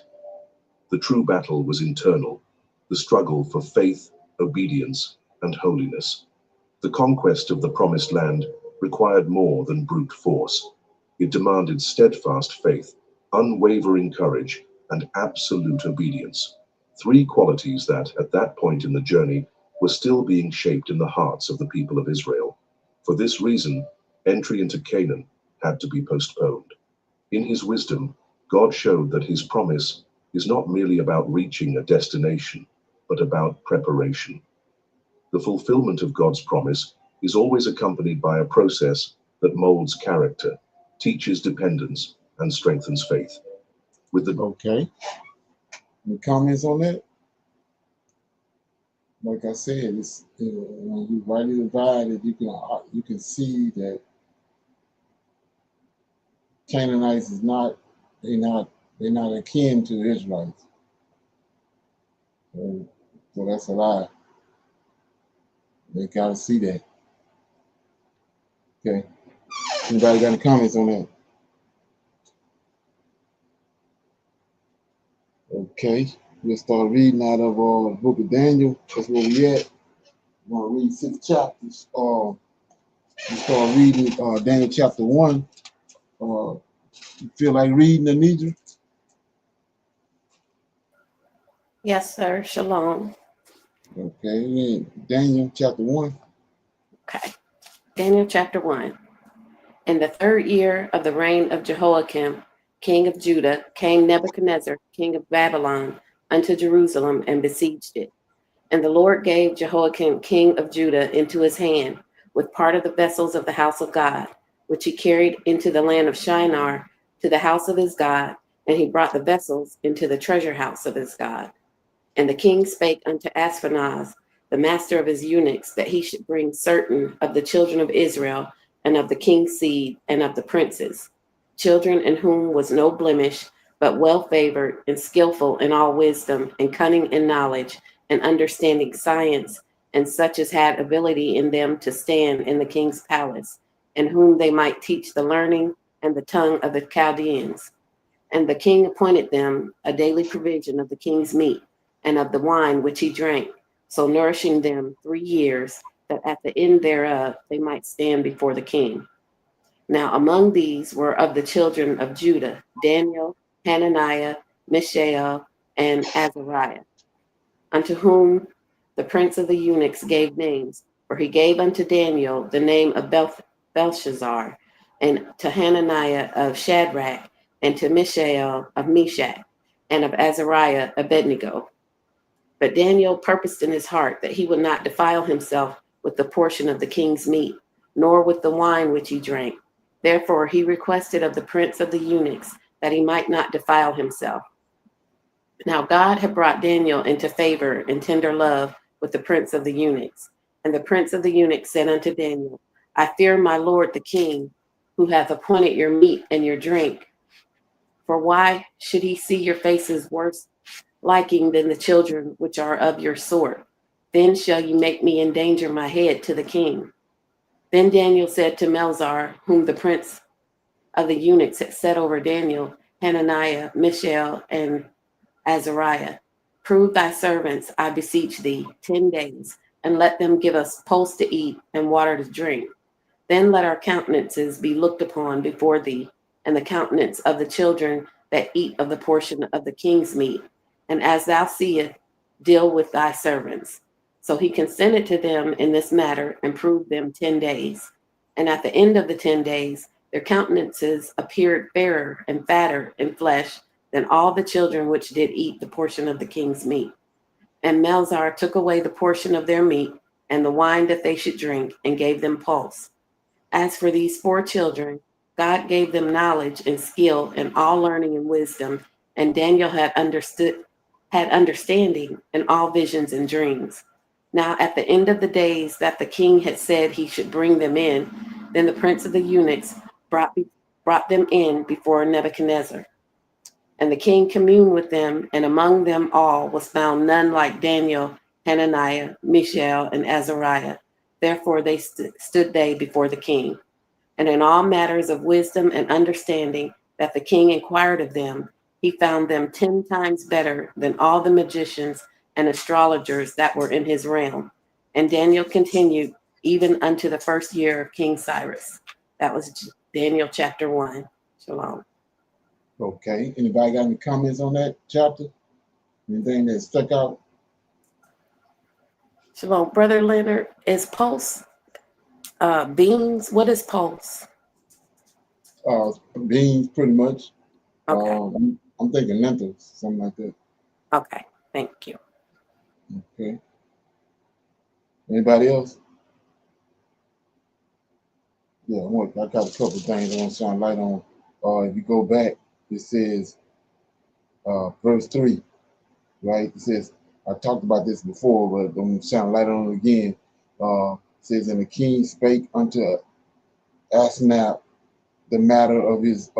The true battle was internal, the struggle for faith, obedience, and holiness. The conquest of the promised land required more than brute force. It demanded steadfast faith, unwavering courage, and absolute obedience. Three qualities that, at that point in the journey, were still being shaped in the hearts of the people of Israel. For this reason, Entry into Canaan had to be postponed. In his wisdom, God showed that his promise is not merely about reaching a destination, but about preparation. The fulfillment of God's promise is always accompanied by a process that molds character, teaches dependence, and strengthens faith. With the Okay. Any comments on that? Like I said, it's when you rightly divide it, you can see that Canaanites is not they're not akin to the Israelites. So that's a lie. They gotta see that. Okay. Anybody got any comments on that? Okay. We'll start reading out of the book of Daniel. That's where we at. We're gonna read 6 chapters. We start reading Daniel chapter 1. You feel like reading, Anidra? Yes, sir. Shalom. Okay. Daniel chapter 1. Okay. Daniel chapter 1. In the 3rd year of the reign of Jehoiakim, king of Judah, came Nebuchadnezzar, king of Babylon, unto Jerusalem and besieged it. And the Lord gave Jehoiakim, king of Judah, into his hand, with part of the vessels of the house of God, which he carried into the land of Shinar to the house of his God, and he brought the vessels into the treasure house of his God. And the king spake unto Ashpenaz, the master of his eunuchs, that he should bring certain of the children of Israel, and of the king's seed, and of the princes, children in whom was no blemish, but well favored, and skillful in all wisdom, and cunning in knowledge, and understanding science, and such as had ability in them to stand in the king's palace, and whom they might teach the learning and the tongue of the Chaldeans. And the king appointed them a daily provision of the king's meat, and of the wine which he drank, so nourishing them 3 years, that at the end thereof they might stand before the king. Now among these were of the children of Judah, Daniel, Hananiah, Mishael, and Azariah, unto whom the prince of the eunuchs gave names, for he gave unto Daniel the name of Belshazzar, and to Hananiah of Shadrach, and to Mishael of Meshach, and of Azariah Abednego. But Daniel purposed in his heart that he would not defile himself with the portion of the king's meat, nor with the wine which he drank. Therefore he requested of the prince of the eunuchs that he might not defile himself. Now God had brought Daniel into favor and tender love with the prince of the eunuchs. And the prince of the eunuchs said unto Daniel, I fear my lord the king, who hath appointed your meat and your drink. For why should he see your faces worse liking than the children which are of your sort? Then shall you make me endanger my head to the king. Then Daniel said to Melzar, whom the prince of the eunuchs had set over Daniel, Hananiah, Mishael, and Azariah, prove thy servants, I beseech thee, 10 days, and let them give us pulse to eat and water to drink. Then let our countenances be looked upon before thee, and the countenance of the children that eat of the portion of the king's meat. And as thou seest, deal with thy servants. So he consented to them in this matter and proved them 10 days. And at the end of the 10 days, their countenances appeared fairer and fatter in flesh than all the children which did eat the portion of the king's meat. And Melzar took away the portion of their meat and the wine that they should drink, and gave them pulse. As for these 4 children, God gave them knowledge and skill and all learning and wisdom, and Daniel had understanding in all visions and dreams. Now at the end of the days that the king had said he should bring them in, then the prince of the eunuchs brought them in before Nebuchadnezzar. And the king communed with them, and among them all was found none like Daniel, Hananiah, Mishael, and Azariah. Therefore they stood they before the king. And in all matters of wisdom and understanding that the king inquired of them, he found them 10 times better than all the magicians and astrologers that were in his realm. And Daniel continued even unto the 1st year of King Cyrus. That was Daniel chapter 1. Shalom. Okay. Anybody got any comments on that chapter? Anything that stuck out? Shalom. Brother Leonard, is pulse Beans. What is pulse? Beans, pretty much. Okay. I'm thinking lentils, something like that. Okay. Thank you. Okay. Anybody else? Yeah, I got a couple of things I want to shine light on. If you go back, it says verse 3, right? It says, I talked about this before, but I'm going to shine light on it again. It says, and the king spake unto Asenath the matter of his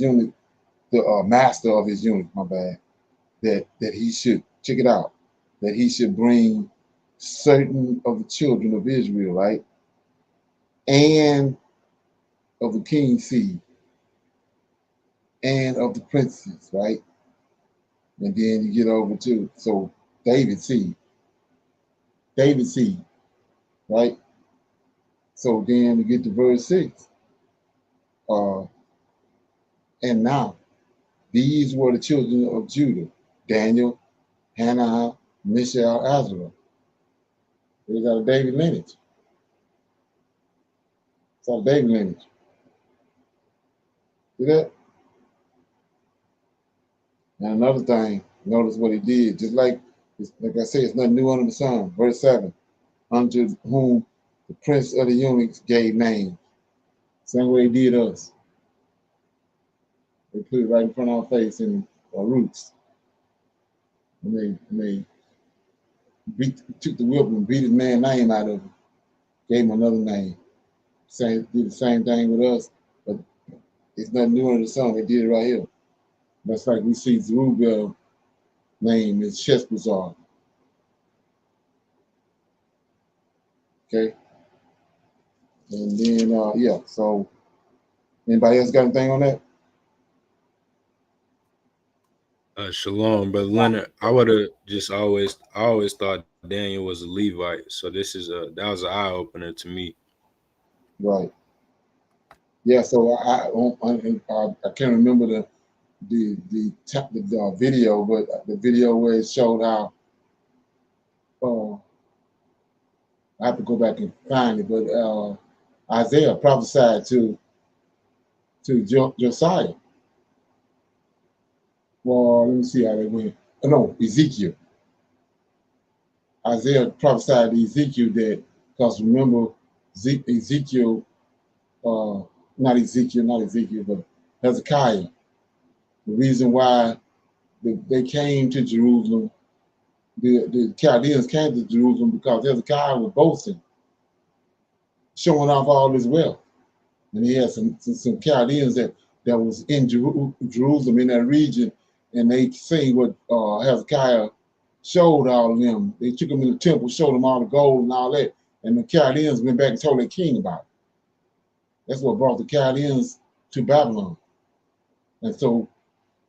eunuch, the master of his eunuch, my bad, that he should, check it out, that he should bring certain of the children of Israel, right? And of the king's seed, and of the princes, right? And then you get over to, so David's seed, right? So then we get to verse 6. And now, these were the children of Judah, Daniel, Hannah, Mishael, Azarah. They got a David lineage. It's a David lineage. See that? And another thing, notice what he did. Just like I say, it's nothing new under the sun. Verse 7. Unto whom the prince of the eunuchs gave names. Same way he did us. They put it right in front of our face in our roots. And they took the whip and beat his man's name out of him. Gave him another name. Did the same thing with us, but it's nothing new under the sun. They did it right here. That's like we see Zerubbabel's name is Sheshbazzar. Okay? And then, yeah, so anybody else got anything on that? Shalom, Brother Leonard. I would have just I always thought Daniel was a Levite. So this is that was an eye opener to me. Right. Yeah, so I can't remember the video, but the video where it showed how I have to go back and find it, but Isaiah prophesied to Josiah. Well, let me see how they went. Oh, no, Ezekiel. Isaiah prophesied to Ezekiel that, because remember, Ezekiel, not Ezekiel, but Hezekiah. The reason why they came to Jerusalem, the Chaldeans came to Jerusalem because Hezekiah was boasting, showing off all his wealth. And he had some Chaldeans that was in Jerusalem, in that region, and they say what Hezekiah showed all of them. They took them in the temple, showed them all the gold and all that, and the Chaldeans went back and told their king about it. That's what brought the Chaldeans to Babylon. And so,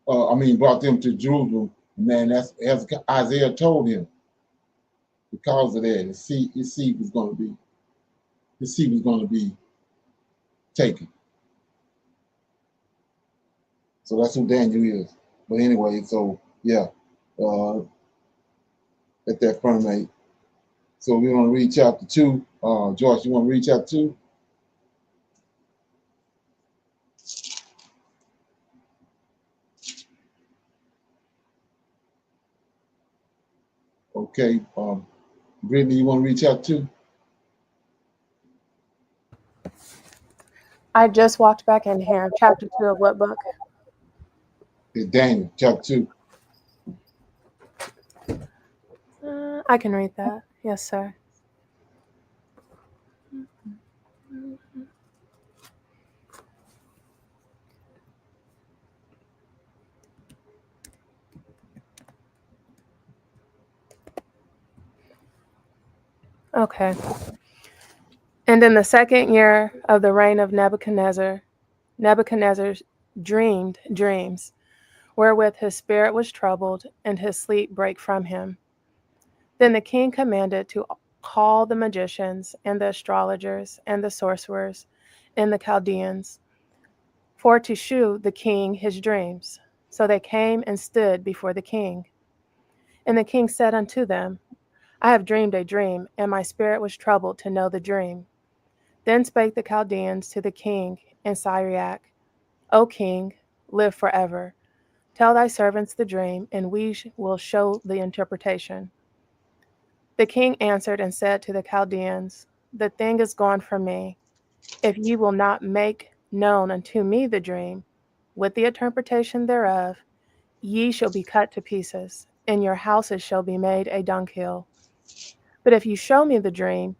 brought them to Jerusalem. And then that's as Isaiah told him. Because of that, his seed was going to be taken. So that's who Daniel is. But anyway, so yeah, at that front mate. So we want to read chapter 2. Joyce, you want to read chapter 2? Okay. Brittany, you want to read chapter 2? I just walked back in here. Chapter 2 of what book? It's Daniel, chapter 2. I can read that. Yes, sir. Okay. And in the second year of the reign of Nebuchadnezzar dreamed dreams, wherewith his spirit was troubled, and his sleep brake from him. Then the king commanded to call the magicians, and the astrologers, and the sorcerers, and the Chaldeans, for to shew the king his dreams. So they came and stood before the king. And the king said unto them, I have dreamed a dream, and my spirit was troubled to know the dream. Then spake the Chaldeans to the king in Syriac, O king, live forever. Tell thy servants the dream, and we will show the interpretation. The king answered and said to the Chaldeans, The thing is gone from me. If ye will not make known unto me the dream, with the interpretation thereof, ye shall be cut to pieces, and your houses shall be made a dunghill. But if you show me the dream,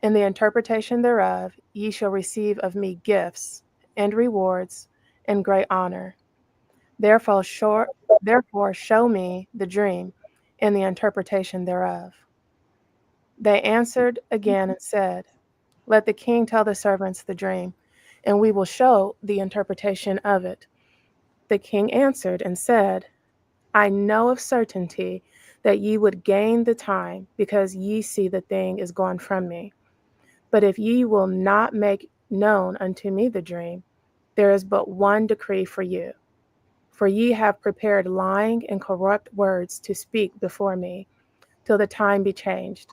and the interpretation thereof, ye shall receive of me gifts, and rewards, and great honor. Therefore show me the dream, and the interpretation thereof. They answered again and said, Let the king tell the servants the dream, and we will show the interpretation of it. The king answered and said, I know of certainty that ye would gain the time, because ye see the thing is gone from me. But if ye will not make known unto me the dream, there is but one decree for you. For ye have prepared lying and corrupt words to speak before me, till the time be changed.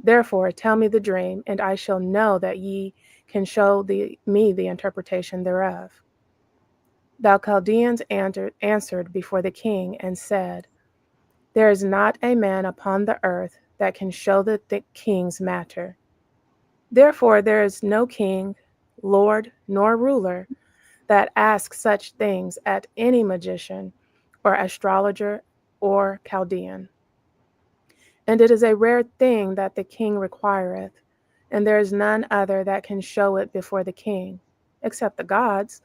Therefore tell me the dream, and I shall know that ye can show me the interpretation thereof. The Chaldeans answered before the king and said, There is not a man upon the earth that can show the king's matter. Therefore there is no king, lord, nor ruler that asks such things at any magician or astrologer or Chaldean. And it is a rare thing that the king requireth, and there is none other that can show it before the king, except the gods,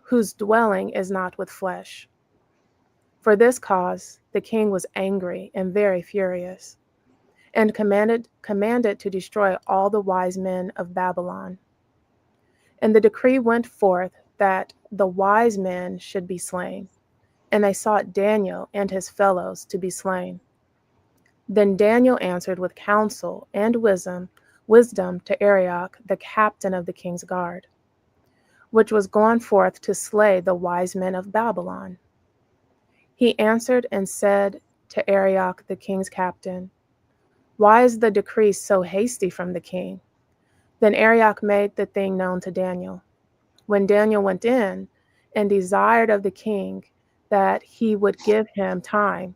whose dwelling is not with flesh. For this cause the king was angry and very furious, and commanded to destroy all the wise men of Babylon. And the decree went forth that the wise men should be slain, and they sought Daniel and his fellows to be slain. Then Daniel answered with counsel and wisdom to Arioch, the captain of the king's guard, which was gone forth to slay the wise men of Babylon. He answered and said to Arioch, the king's captain, Why is the decree so hasty from the king? Then Arioch made the thing known to Daniel. When Daniel went in and desired of the king that he would give him time,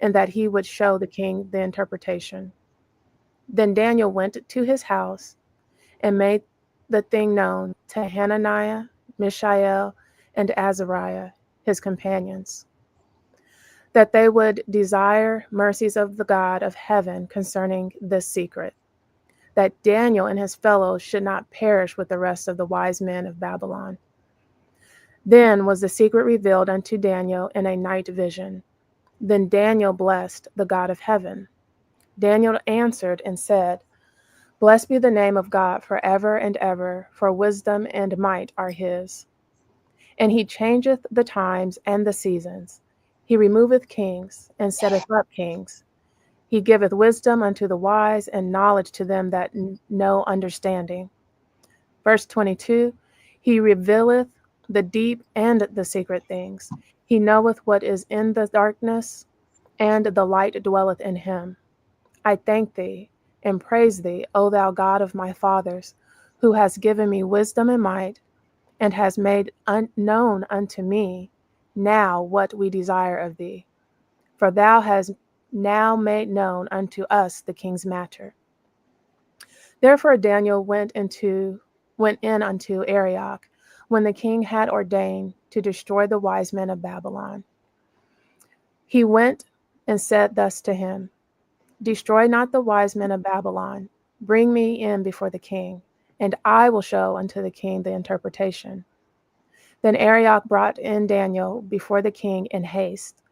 and that he would show the king the interpretation. Then Daniel went to his house and made the thing known to Hananiah, Mishael, and Azariah, his companions, that they would desire mercies of the God of heaven concerning this secret, that Daniel and his fellows should not perish with the rest of the wise men of Babylon. Then was the secret revealed unto Daniel in a night vision. Then Daniel blessed the God of heaven. Daniel answered and said, Blessed be the name of God forever and ever, for wisdom and might are his. And he changeth the times and the seasons. He removeth kings and setteth up kings. He giveth wisdom unto the wise and knowledge to them that know understanding. Verse 22, he revealeth the deep and the secret things. He knoweth what is in the darkness, and the light dwelleth in him. I thank thee and praise thee, O thou God of my fathers, who hast given me wisdom and might, and hast made known unto me now what we desire of thee. For thou hast now made known unto us the king's matter. Therefore Daniel went in unto Arioch, when the king had ordained to destroy the wise men of Babylon. He went and said thus to him, Destroy not the wise men of Babylon. Bring me in before the king, and I will show unto the king the interpretation. Then Arioch brought in Daniel before the king in haste,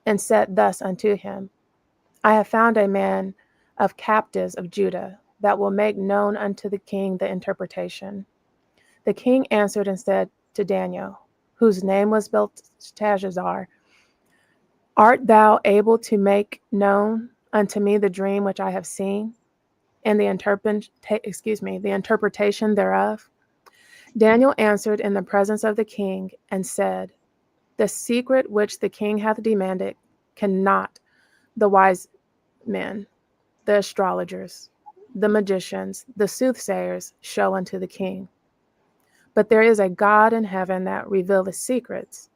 and said thus unto him, I have found a man of captives of Judah, that will make known unto the king the interpretation. The king answered and said to Daniel, whose name was Belteshazzar, Art thou able to make known unto me the dream which I have seen, and the interpretation thereof? Daniel answered in the presence of the king and said, The secret which the king hath demanded cannot the wise men, the astrologers, the magicians, the soothsayers show unto the king. But there is a God in heaven that revealeth secrets,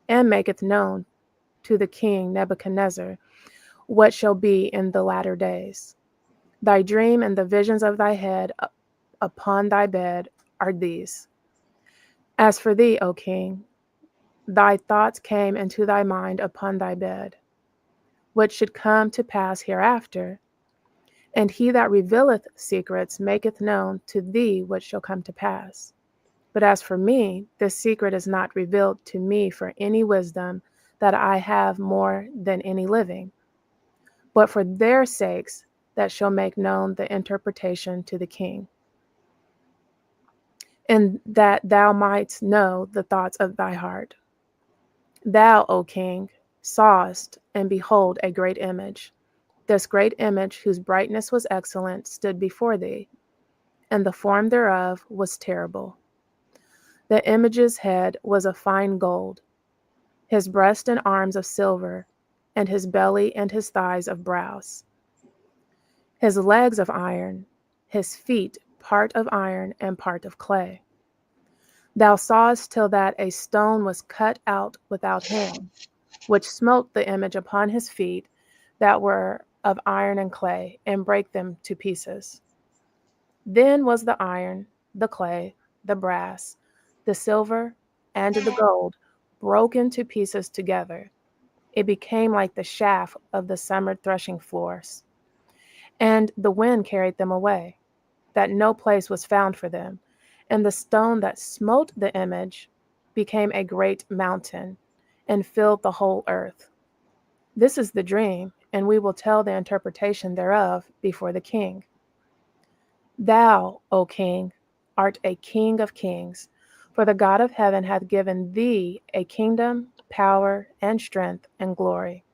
and maketh known to the king Nebuchadnezzar what shall be in the latter days. Thy dream and the visions of thy head upon thy bed are these. As for thee, O king, thy thoughts came into thy mind upon thy bed, what should come to pass hereafter. And he that revealeth secrets maketh known to thee what shall come to pass. But as for me, this secret is not revealed to me for any wisdom that I have more than any living, but for their sakes that shall make known the interpretation to the king, and that thou mightst know the thoughts of thy heart. Thou, O king, sawest, and behold, a great image. This great image, whose brightness was excellent, stood before thee, and the form thereof was terrible. The image's head was of fine gold, his breast and arms of silver, and his belly and his thighs of brass, his legs of iron, his feet part of iron and part of clay. Thou sawest till that a stone was cut out without hand, which smote the image upon his feet that were of iron and clay, and brake them to pieces. Then was the iron, the clay, the brass, the silver, and the gold broken to pieces together. It became like the shaft of the summer threshing floors. And the wind carried them away, that no place was found for them. And the stone that smote the image became a great mountain, and filled the whole earth. This is the dream, and we will tell the interpretation thereof before the king. Thou, O king, art a king of kings, for the God of heaven hath given thee a kingdom, power, and strength, and glory.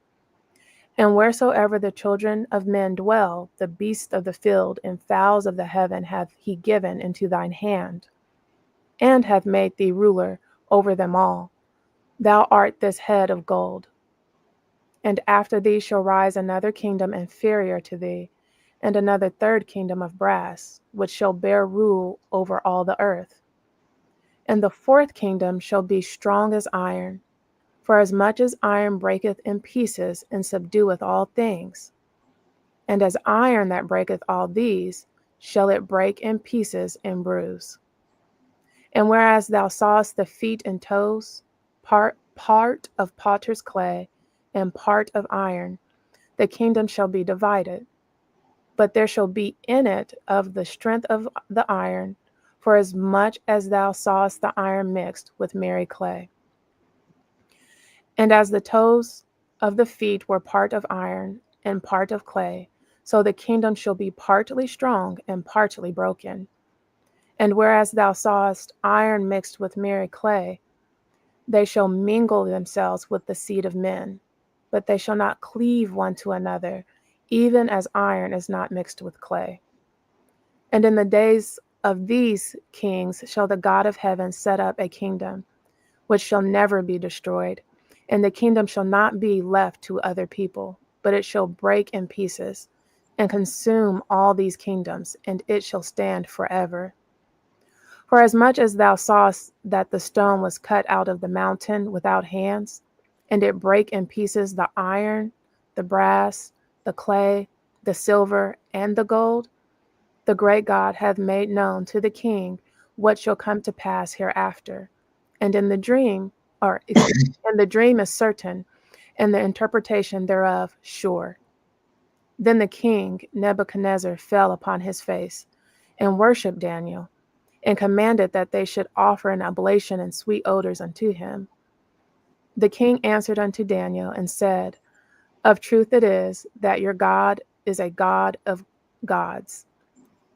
And wheresoever the children of men dwell, the beasts of the field and fowls of the heaven hath he given into thine hand, and hath made thee ruler over them all. Thou art this head of gold. And after thee shall rise another kingdom inferior to thee, and another third kingdom of brass, which shall bear rule over all the earth. And the fourth kingdom shall be strong as iron, for as much as iron breaketh in pieces and subdueth all things. And as iron that breaketh all these, shall it break in pieces and bruise. And whereas thou sawest the feet and toes, part of potter's clay, and part of iron, the kingdom shall be divided. But there shall be in it of the strength of the iron, for as much as thou sawest the iron mixed with merry clay. And as the toes of the feet were part of iron and part of clay, so the kingdom shall be partly strong and partly broken. And whereas thou sawest iron mixed with merry clay, they shall mingle themselves with the seed of men, but they shall not cleave one to another, even as iron is not mixed with clay. And in the days of these kings shall the God of heaven set up a kingdom, which shall never be destroyed, and the kingdom shall not be left to other people, but it shall break in pieces, and consume all these kingdoms, and it shall stand forever. For as much as thou sawest that the stone was cut out of the mountain without hands, and it brake in pieces the iron, the brass, the clay, the silver, and the gold, the great God hath made known to the king what shall come to pass hereafter. And in the dream, and the dream is certain, and the interpretation thereof sure. Then the king Nebuchadnezzar fell upon his face, and worshipped Daniel, and commanded that they should offer an oblation and sweet odors unto him. The king answered unto Daniel and said, Of truth it is that your God is a God of gods,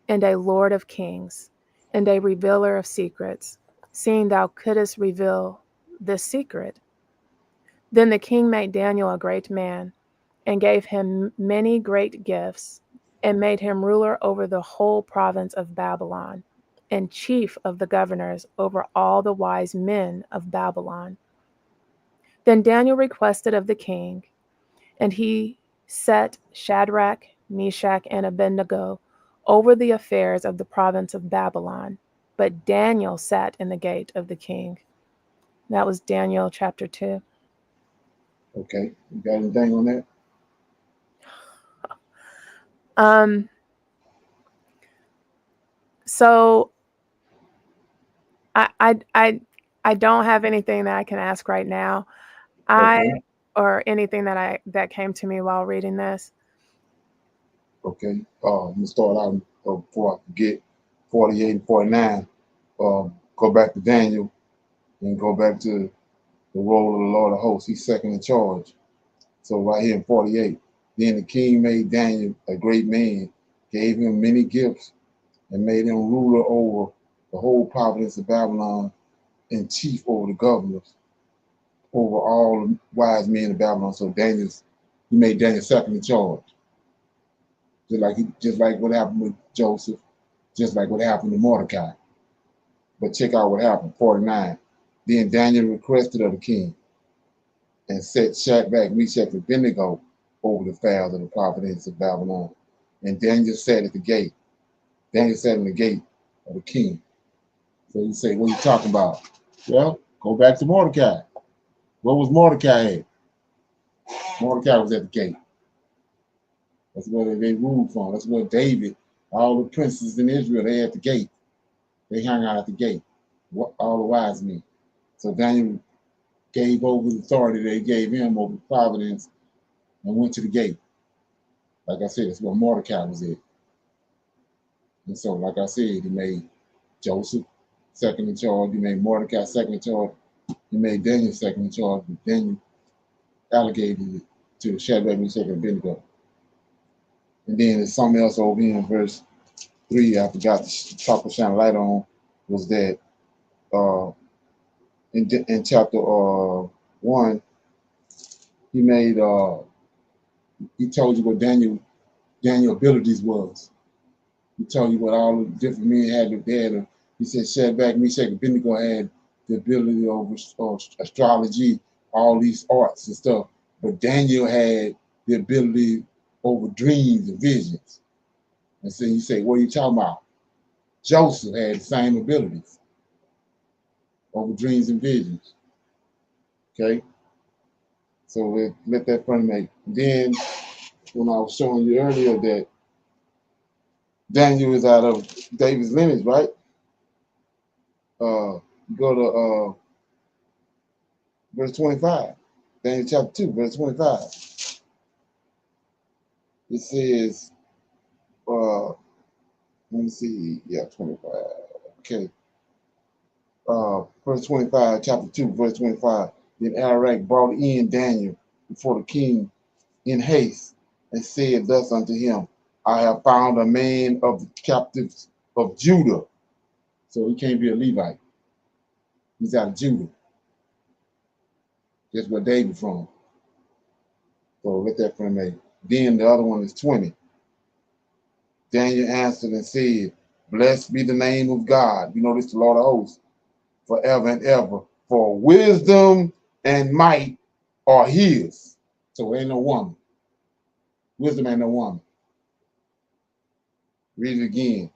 and a Lord of kings, and a revealer of secrets, seeing thou couldst reveal this secret. Then the king made Daniel a great man, and gave him many great gifts, and made him ruler over the whole province of Babylon, and chief of the governors over all the wise men of Babylon. Then Daniel requested of the king, and he set Shadrach, Meshach, and Abednego over the affairs of the province of Babylon. But Daniel sat in the gate of the king. That was Daniel chapter 2. Okay, you got anything on that? So I don't have anything that I can ask right now. Or anything that came to me while reading this. Okay. I'm gonna start out before I forget 48 and 49. Go back to Daniel and go back to the role of the Lord of hosts. He's second in charge. So right here in 48, then the king made Daniel a great man, gave him many gifts, and made him ruler over the whole province of Babylon and chief over the governors, over all the wise men of Babylon. So he made Daniel second in charge. Just like what happened with Joseph, just like what happened to Mordecai. But check out what happened, 49. Then Daniel requested of the king and set Shadrach, Meshach, and Abednego over the affairs of the province of Babylon. And Daniel sat at the gate. Daniel sat in the gate of the king. So you say, what are you talking about? Well, go back to Mordecai. What was Mordecai at? Mordecai was at the gate. That's where they ruled from. That's where David, all the princes in Israel, they at the gate. They hung out at the gate, all the wise men. So Daniel gave over the authority they gave him over providence and went to the gate. Like I said, that's where Mordecai was at. And so, like I said, he made Joseph second in charge. He made Mordecai second in charge. He made Daniel second in charge. But Daniel allocated it to Shadrach, Meshach, and Abednego. And then there's something else over here in verse 3 I forgot to talk to shine a light on, was that in chapter 1, he told you what Daniel abilities was. He told you what all the different men had. He said Shadrach, Meshach, and Abednego had the ability over astrology, all these arts and stuff. But Daniel had the ability over dreams and visions. And so you say, what are you talking about? Joseph had the same abilities over dreams and visions. Okay? So let that permeate. Then, when I was showing you earlier that Daniel is out of David's lineage, right? Go to verse 25. Daniel chapter 2, verse 25. It says, let me see, 25. Okay. Verse 25, chapter 2, verse 25. Then Arach brought in Daniel before the king in haste and said thus unto him, I have found a man of the captives of Judah. So he can't be a Levite. He's out of Judah. That's where David from. So let that from me. Then the other one is 20. Daniel answered and said, blessed be the name of God. You know this, the Lord of hosts, forever and ever. For wisdom and might are his. So ain't no woman. Wisdom ain't no woman. Read it again.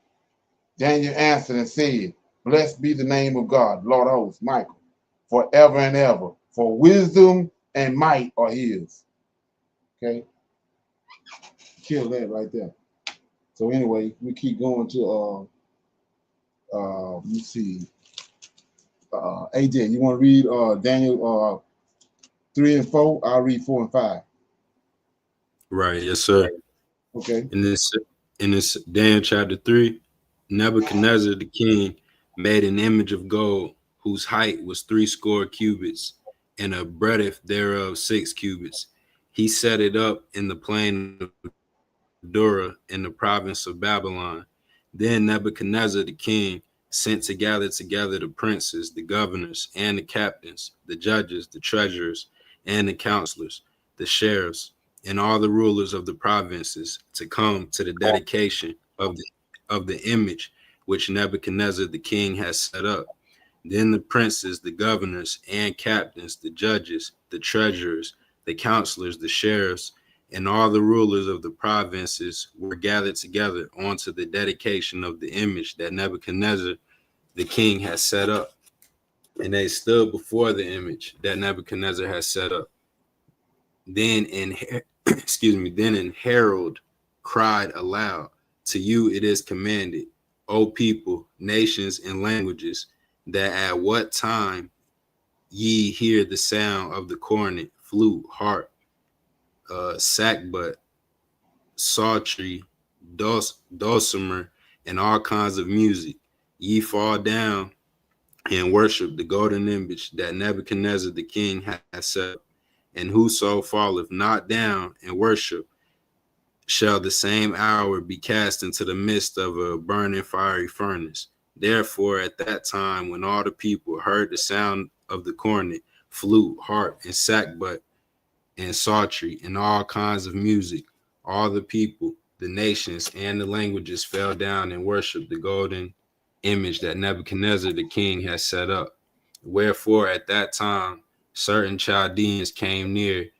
Daniel answered and said, blessed be the name of God, Lord of hosts, Michael, forever and ever. For wisdom and might are his. Okay? Kill that right there. So anyway, we keep going to let me see. AJ, you want to read Daniel 3 and 4? I'll read 4 and 5. Right, yes, sir. Okay. In this Daniel chapter 3, Nebuchadnezzar the king made an image of gold whose height was 60 cubits, and a breadth thereof 6 cubits. He set it up in the plain of Dura in the province of Babylon. Then Nebuchadnezzar the king sent to gather together the princes, the governors, and the captains, the judges, the treasurers, and the counselors, the sheriffs, and all the rulers of the provinces to come to the dedication of the image which Nebuchadnezzar the king has set up. Then the princes, the governors, and captains, the judges, the treasurers, the counselors, the sheriffs, and all the rulers of the provinces were gathered together onto the dedication of the image that Nebuchadnezzar the king had set up. And they stood before the image that Nebuchadnezzar had set up. Then an herald cried aloud, "To you it is commanded, O people, nations, and languages, that at what time ye hear the sound of the cornet, flute, harp, sackbut, psaltery, dulcimer, and all kinds of music, ye fall down and worship the golden image that Nebuchadnezzar the king hath set up. And whoso falleth not down and worship shall the same hour be cast into the midst of a burning fiery furnace. Therefore, at that time, when all the people heard the sound of the cornet, flute, harp, and sackbut, and psaltery, and all kinds of music, all the people, the nations, and the languages fell down and worshiped the golden image that Nebuchadnezzar the king had set up. Wherefore, at that time, certain Chaldeans came near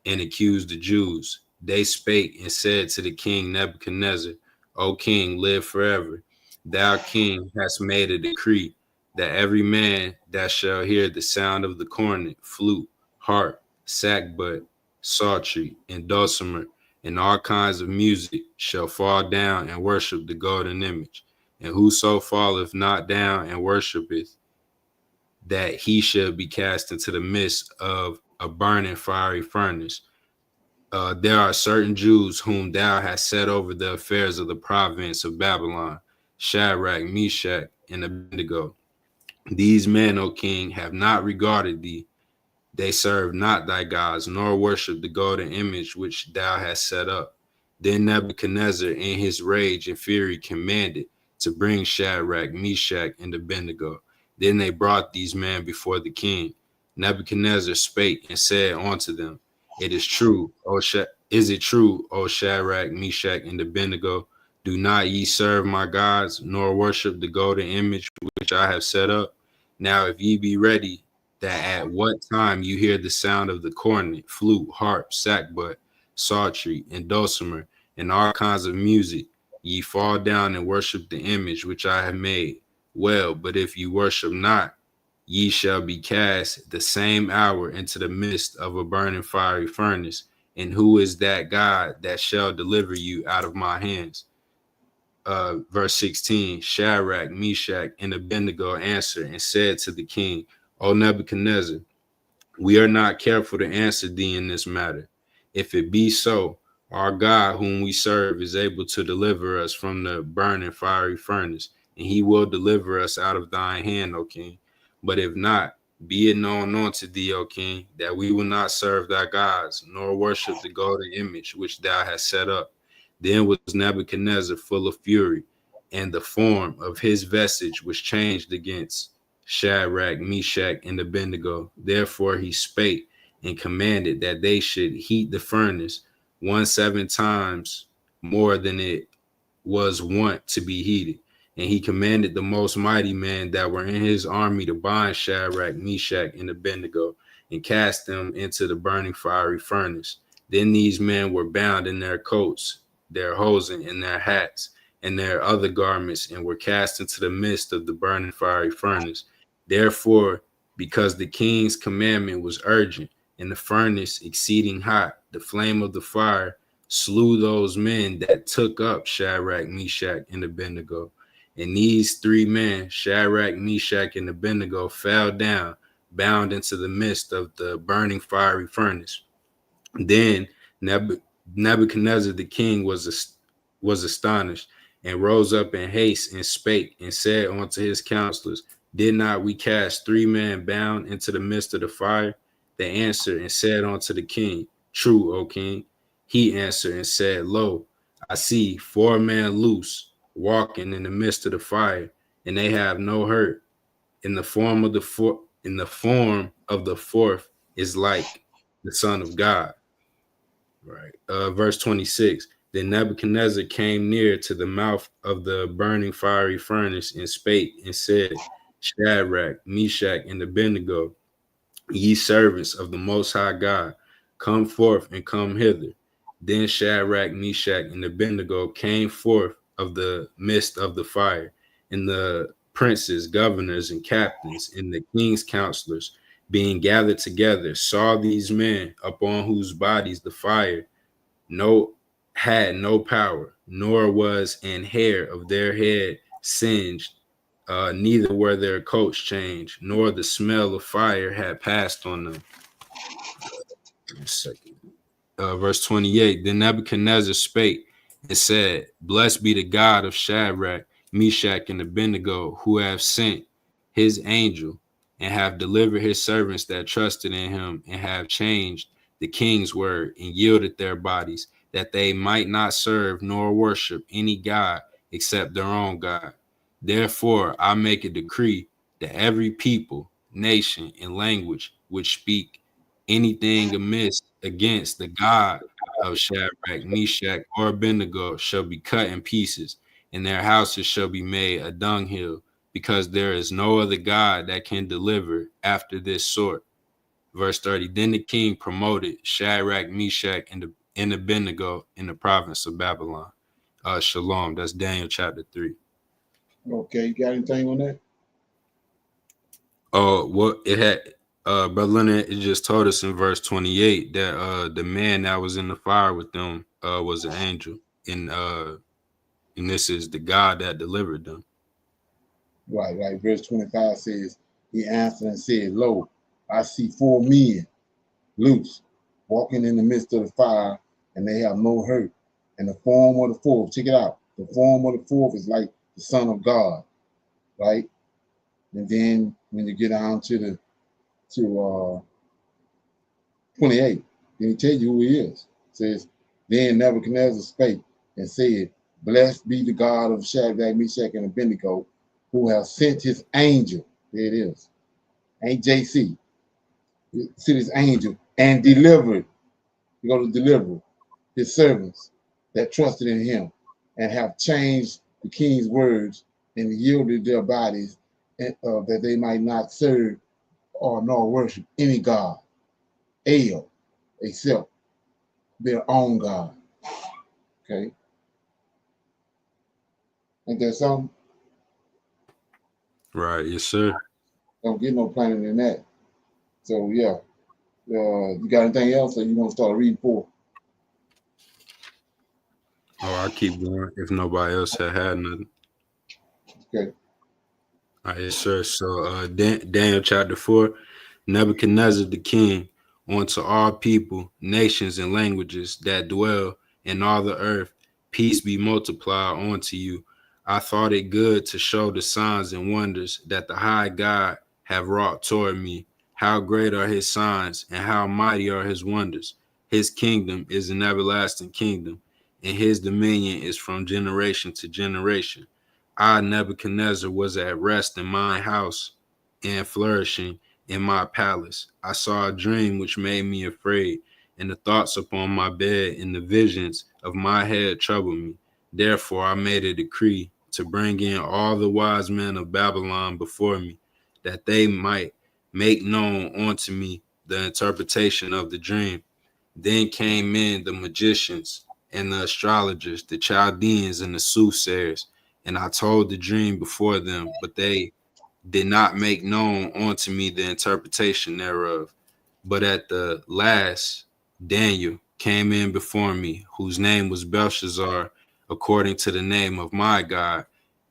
and accused the Jews. They spake and said to the king Nebuchadnezzar, O king, live forever. Thou, king, hast made a decree that every man that shall hear the sound of the cornet, flute, harp, sackbut, psaltery, and dulcimer, and all kinds of music shall fall down and worship the golden image. And whoso falleth not down and worshipeth, that he shall be cast into the midst of a burning fiery furnace. There are certain Jews whom thou hast set over the affairs of the province of Babylon, Shadrach, Meshach, and Abednego. These men, O king, have not regarded thee. They serve not thy gods, nor worship the golden image which thou hast set up. Then Nebuchadnezzar, in his rage and fury, commanded to bring Shadrach, Meshach, and Abednego. Then they brought these men before the king. Nebuchadnezzar spake and said unto them, is it true, O Shadrach, Meshach, and Abednego? Do not ye serve my gods, nor worship the golden image which I have set up? Now, if ye be ready, that at what time you hear the sound of the cornet, flute, harp, sackbut, psaltery, and dulcimer, and all kinds of music, ye fall down and worship the image which I have made. Well, but if you worship not, ye shall be cast the same hour into the midst of a burning fiery furnace. And who is that God that shall deliver you out of my hands? Verse 16, Shadrach, Meshach, and Abednego answered and said to the king, O Nebuchadnezzar, we are not careful to answer thee in this matter. If it be so, our God whom we serve is able to deliver us from the burning fiery furnace, and he will deliver us out of thine hand, O king. But if not, be it known unto thee, O king, that we will not serve thy gods, nor worship the golden image which thou hast set up. Then was Nebuchadnezzar full of fury, and the form of his vestige was changed against Shadrach, Meshach, and Abednego. Therefore he spake and commanded that they should heat the furnace 17 times more than it was wont to be heated. And he commanded the most mighty men that were in his army to bind Shadrach, Meshach, and Abednego and cast them into the burning fiery furnace. Then these men were bound in their coats, their hosen, and their hats, and their other garments, and were cast into the midst of the burning fiery furnace. Therefore, because the king's commandment was urgent, and the furnace exceeding hot, the flame of the fire slew those men that took up Shadrach, Meshach, and Abednego. And these three men, Shadrach, Meshach, and Abednego, fell down, bound into the midst of the burning fiery furnace. Then Nebuchadnezzar the king was astonished, and rose up in haste, and spake and said unto his counselors, Did not we cast three men bound into the midst of the fire? They answered and said unto the king, True, O king. He answered and said, Lo, I see 4 men loose, walking in the midst of the fire, and they have no hurt. In the form of the fourth is like the Son of God. Right. Verse 26. Then Nebuchadnezzar came near to the mouth of the burning fiery furnace and spake and said, Shadrach, Meshach, and Abednego, ye servants of the Most High God, come forth and come hither. Then Shadrach, Meshach, and Abednego came forth of the midst of the fire, and the princes, governors, and captains, and the king's counselors, being gathered together, saw these men upon whose bodies the fire had no power, nor was an hair of their head singed, neither were their coats changed, nor the smell of fire had passed on them. A second. Verse 28, then Nebuchadnezzar spake and said, blessed be the God of Shadrach, Meshach, and Abednego, who have sent his angel and have delivered his servants that trusted in him, and have changed the king's word and yielded their bodies, that they might not serve nor worship any God except their own God. Therefore I make a decree that every people, nation, and language which speak anything amiss against the God of Shadrach, Meshach, or Abednego shall be cut in pieces, and their houses shall be made a dunghill, because there is no other God that can deliver after this sort. Verse 30, then the king promoted Shadrach, Meshach, and Abednego in the province of Babylon. Shalom. That's Daniel chapter 3. Okay, you got anything on that? Oh, well, it had Brother Leonard, it just told us in verse 28 that the man that was in the fire with them was an angel, and this is the God that delivered them. Right, right. Verse 25 says, he answered and said, lo, I see 4 men loose, walking in the midst of the fire, and they have no hurt. And the form of the fourth, check it out. The form of the fourth is like the Son of God, right? And then when you get down to 28, then he tells you who he is. It says, then Nebuchadnezzar spake and said, blessed be the God of Shadrach, Meshach, and Abednego, who have sent his angel. There it is. Ain't JC. Sent his angel and delivered. You're going to deliver his servants that trusted in him, and have changed the king's words and yielded their bodies, and, that they might not serve or nor worship any God, except their own God. Okay. Ain't that something? Right, yes, sir. Don't get no plainer than that. So yeah. You got anything else, or you want to start reading for? Oh, I keep going if nobody else had nothing. Okay. All right, yes, sir. So Daniel chapter 4, Nebuchadnezzar the king, unto all people, nations, and languages that dwell in all the earth, peace be multiplied unto you. I thought it good to show the signs and wonders that the high God have wrought toward me. How great are his signs, and how mighty are his wonders. His kingdom is an everlasting kingdom, and his dominion is from generation to generation. I, Nebuchadnezzar, was at rest in my house and flourishing in my palace. I saw a dream which made me afraid, and the thoughts upon my bed and the visions of my head troubled me. Therefore I made a decree to bring in all the wise men of Babylon before me, that they might make known unto me the interpretation of the dream. Then came in the magicians and the astrologers, the Chaldeans and the soothsayers, and I told the dream before them, but they did not make known unto me the interpretation thereof. But at the last, Daniel came in before me, whose name was Belshazzar, according to the name of my God,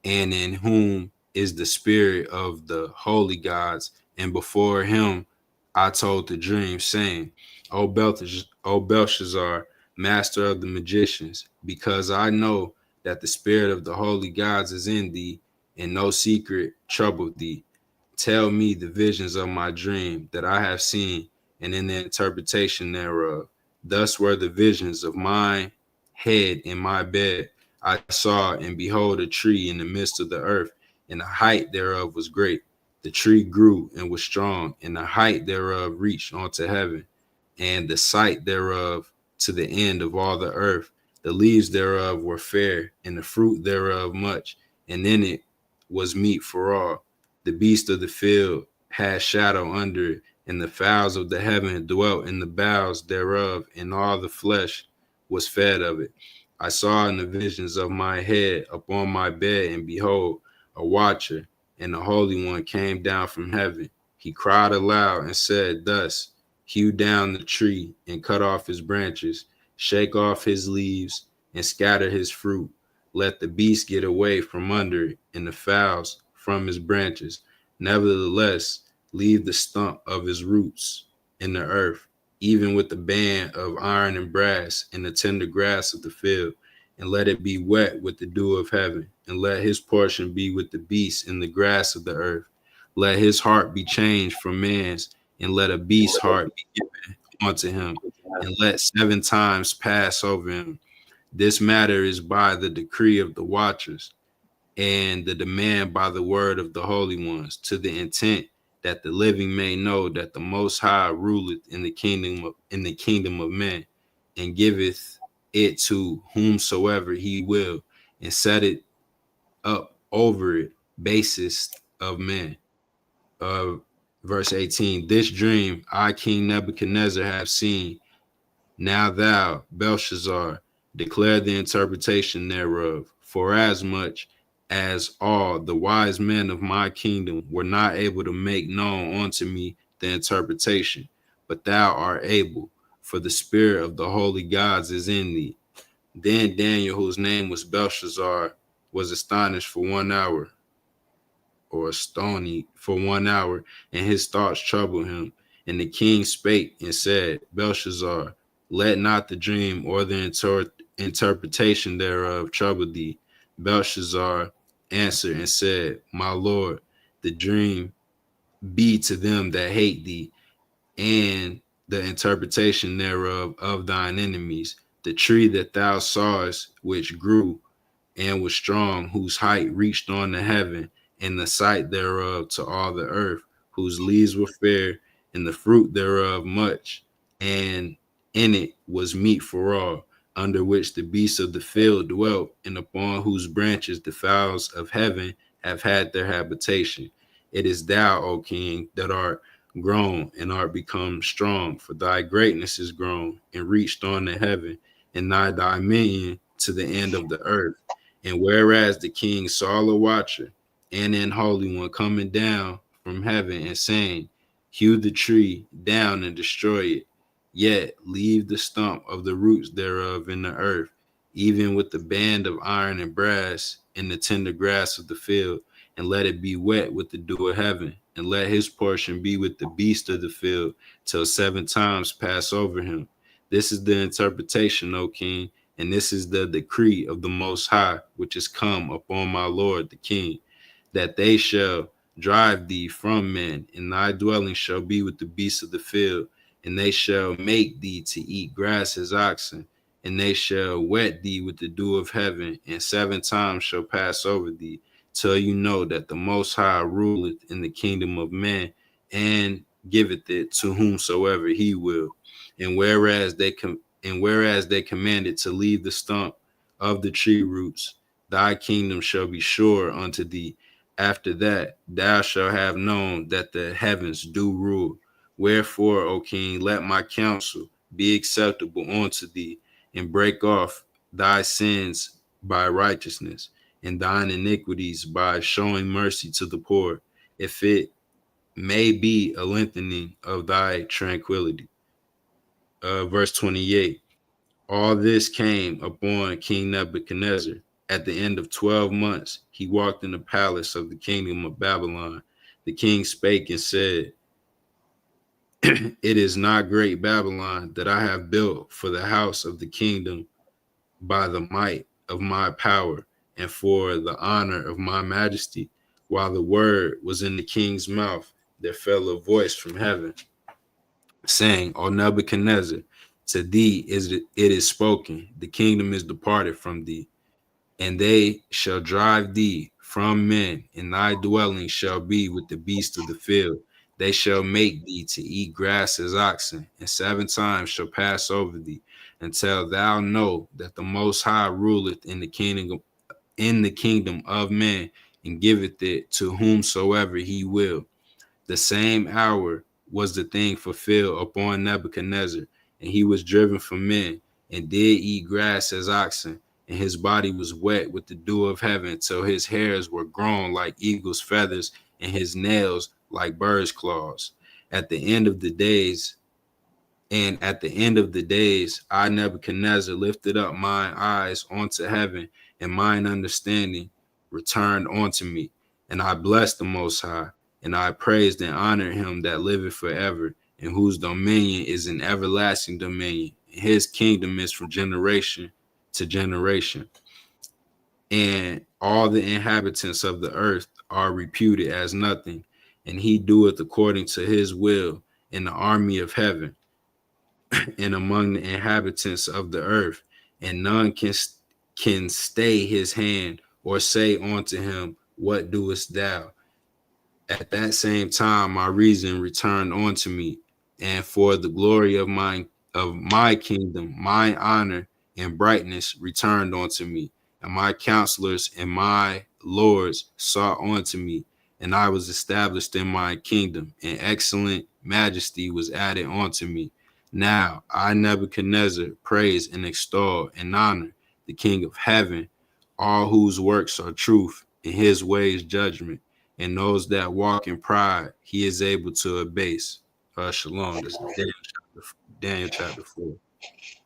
and in whom is the spirit of the holy gods. And before him I told the dream, saying, O Belshazzar, master of the magicians, because I know that the spirit of the holy gods is in thee, and no secret troubled thee. Tell me the visions of my dream that I have seen, and in the interpretation thereof. Thus were the visions of my head in my bed. I saw, and behold, a tree in the midst of the earth, and the height thereof was great. The tree grew and was strong, and the height thereof reached unto heaven, and the sight thereof to the end of all the earth. The leaves thereof were fair, and the fruit thereof much, and in it was meat for all. The beast of the field had shadow under it, and the fowls of the heaven dwelt in the boughs thereof, and all the flesh was fed of it. I saw in the visions of my head upon my bed, and behold, a watcher, and the Holy One came down from heaven. He cried aloud and said thus, hew down the tree and cut off his branches, shake off his leaves and scatter his fruit. Let the beasts get away from under it and the fowls from his branches. Nevertheless, leave the stump of his roots in the earth, even with the band of iron and brass and the tender grass of the field, and let it be wet with the dew of heaven, and let his portion be with the beasts in the grass of the earth. Let his heart be changed from man's, and let a beast's heart be given unto him, and let 7 times pass over him. This matter is by the decree of the watchers, and the demand by the word of the holy ones, to the intent that the living may know that the Most High ruleth in the kingdom of men, and giveth it to whomsoever he will, and set it up over it, basest of men. Verse 18, this dream I, King Nebuchadnezzar, have seen. Now thou, Belshazzar, declare the interpretation thereof, for as much as all the wise men of my kingdom were not able to make known unto me the interpretation, but thou art able, for the spirit of the holy gods is in thee. Then Daniel, whose name was Belshazzar, was astonished for 1 hour, or stony for 1 hour, and his thoughts troubled him. And the king spake and said, Belshazzar, let not the dream or the interpretation thereof trouble thee. Belshazzar answered and said, my lord, the dream be to them that hate thee, and the interpretation thereof of thine enemies. The tree that thou sawest, which grew and was strong, whose height reached on the heaven, and the sight thereof to all the earth, whose leaves were fair, and the fruit thereof much, and in it was meat for all, under which the beasts of the field dwelt, and upon whose branches the fowls of heaven have had their habitation. It is thou, O king, that art grown and art become strong, for thy greatness is grown and reached on the heaven, and thy dominion to the end of the earth. And whereas the king saw a watcher and an holy one coming down from heaven and saying, hew the tree down and destroy it, yet leave the stump of the roots thereof in the earth, even with the band of iron and brass and the tender grass of the field, and let it be wet with the dew of heaven, and let his portion be with the beast of the field, till 7 times pass over him. This is the interpretation, O king, and this is the decree of the Most High, which is come upon my lord the king, that they shall drive thee from men, and thy dwelling shall be with the beasts of the field, and they shall make thee to eat grass as oxen, and they shall wet thee with the dew of heaven, and 7 times shall pass over thee, till you know that the Most High ruleth in the kingdom of men, and giveth it to whomsoever he will. And whereas they commanded to leave the stump of the tree roots, thy kingdom shall be sure unto thee. After that, thou shalt have known that the heavens do rule. Wherefore, O king, let my counsel be acceptable unto thee, and break off thy sins by righteousness, and thine iniquities by showing mercy to the poor, if it may be a lengthening of thy tranquility. Verse 28. All this came upon King Nebuchadnezzar. At the end of 12 months, he walked in the palace of the kingdom of Babylon. The king spake and said, it is not great Babylon that I have built for the house of the kingdom by the might of my power and for the honor of my majesty. While the word was in the king's mouth, there fell a voice from heaven, saying, O Nebuchadnezzar, to thee it is spoken, the kingdom is departed from thee, and they shall drive thee from men, and thy dwelling shall be with the beasts of the field. They shall make thee to eat grass as oxen, and 7 times shall pass over thee, until thou know that the Most High ruleth in the kingdom of men, and giveth it to whomsoever he will. The same hour was the thing fulfilled upon Nebuchadnezzar, and he was driven from men, and did eat grass as oxen, and his body was wet with the dew of heaven, till his hairs were grown like eagle's feathers, and his nails like birds' claws. At the end of the days, at the end of the days, I, Nebuchadnezzar, lifted up mine eyes onto heaven, and mine understanding returned unto me. And I blessed the Most High, and I praised and honored him that liveth forever, and whose dominion is an everlasting dominion. His kingdom is from generation to generation. And all the inhabitants of the earth are reputed as nothing, and he doeth according to his will in the army of heaven and among the inhabitants of the earth, and none can stay his hand or say unto him, what doest thou? At that same time my reason returned unto me, and for the glory of my kingdom, my honor and brightness returned unto me, and my counselors and my lords sought unto me, and I was established in my kingdom, and excellent majesty was added unto me. Now I, Nebuchadnezzar, praise and extol and honor the King of heaven, all whose works are truth, and his ways judgment, and those that walk in pride he is able to abase. Shalom. This is Daniel chapter 4.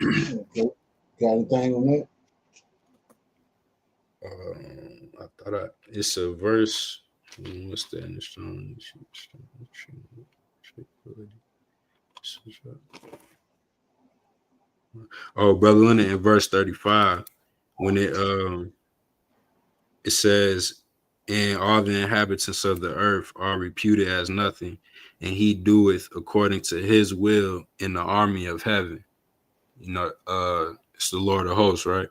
Okay. Got anything on that? I thought it's a verse. What's that in the strong? Oh, Brother Leonard, in verse 35, when it says, and all the inhabitants of the earth are reputed as nothing, and he doeth according to his will in the army of heaven. You know, it's the Lord of hosts, right?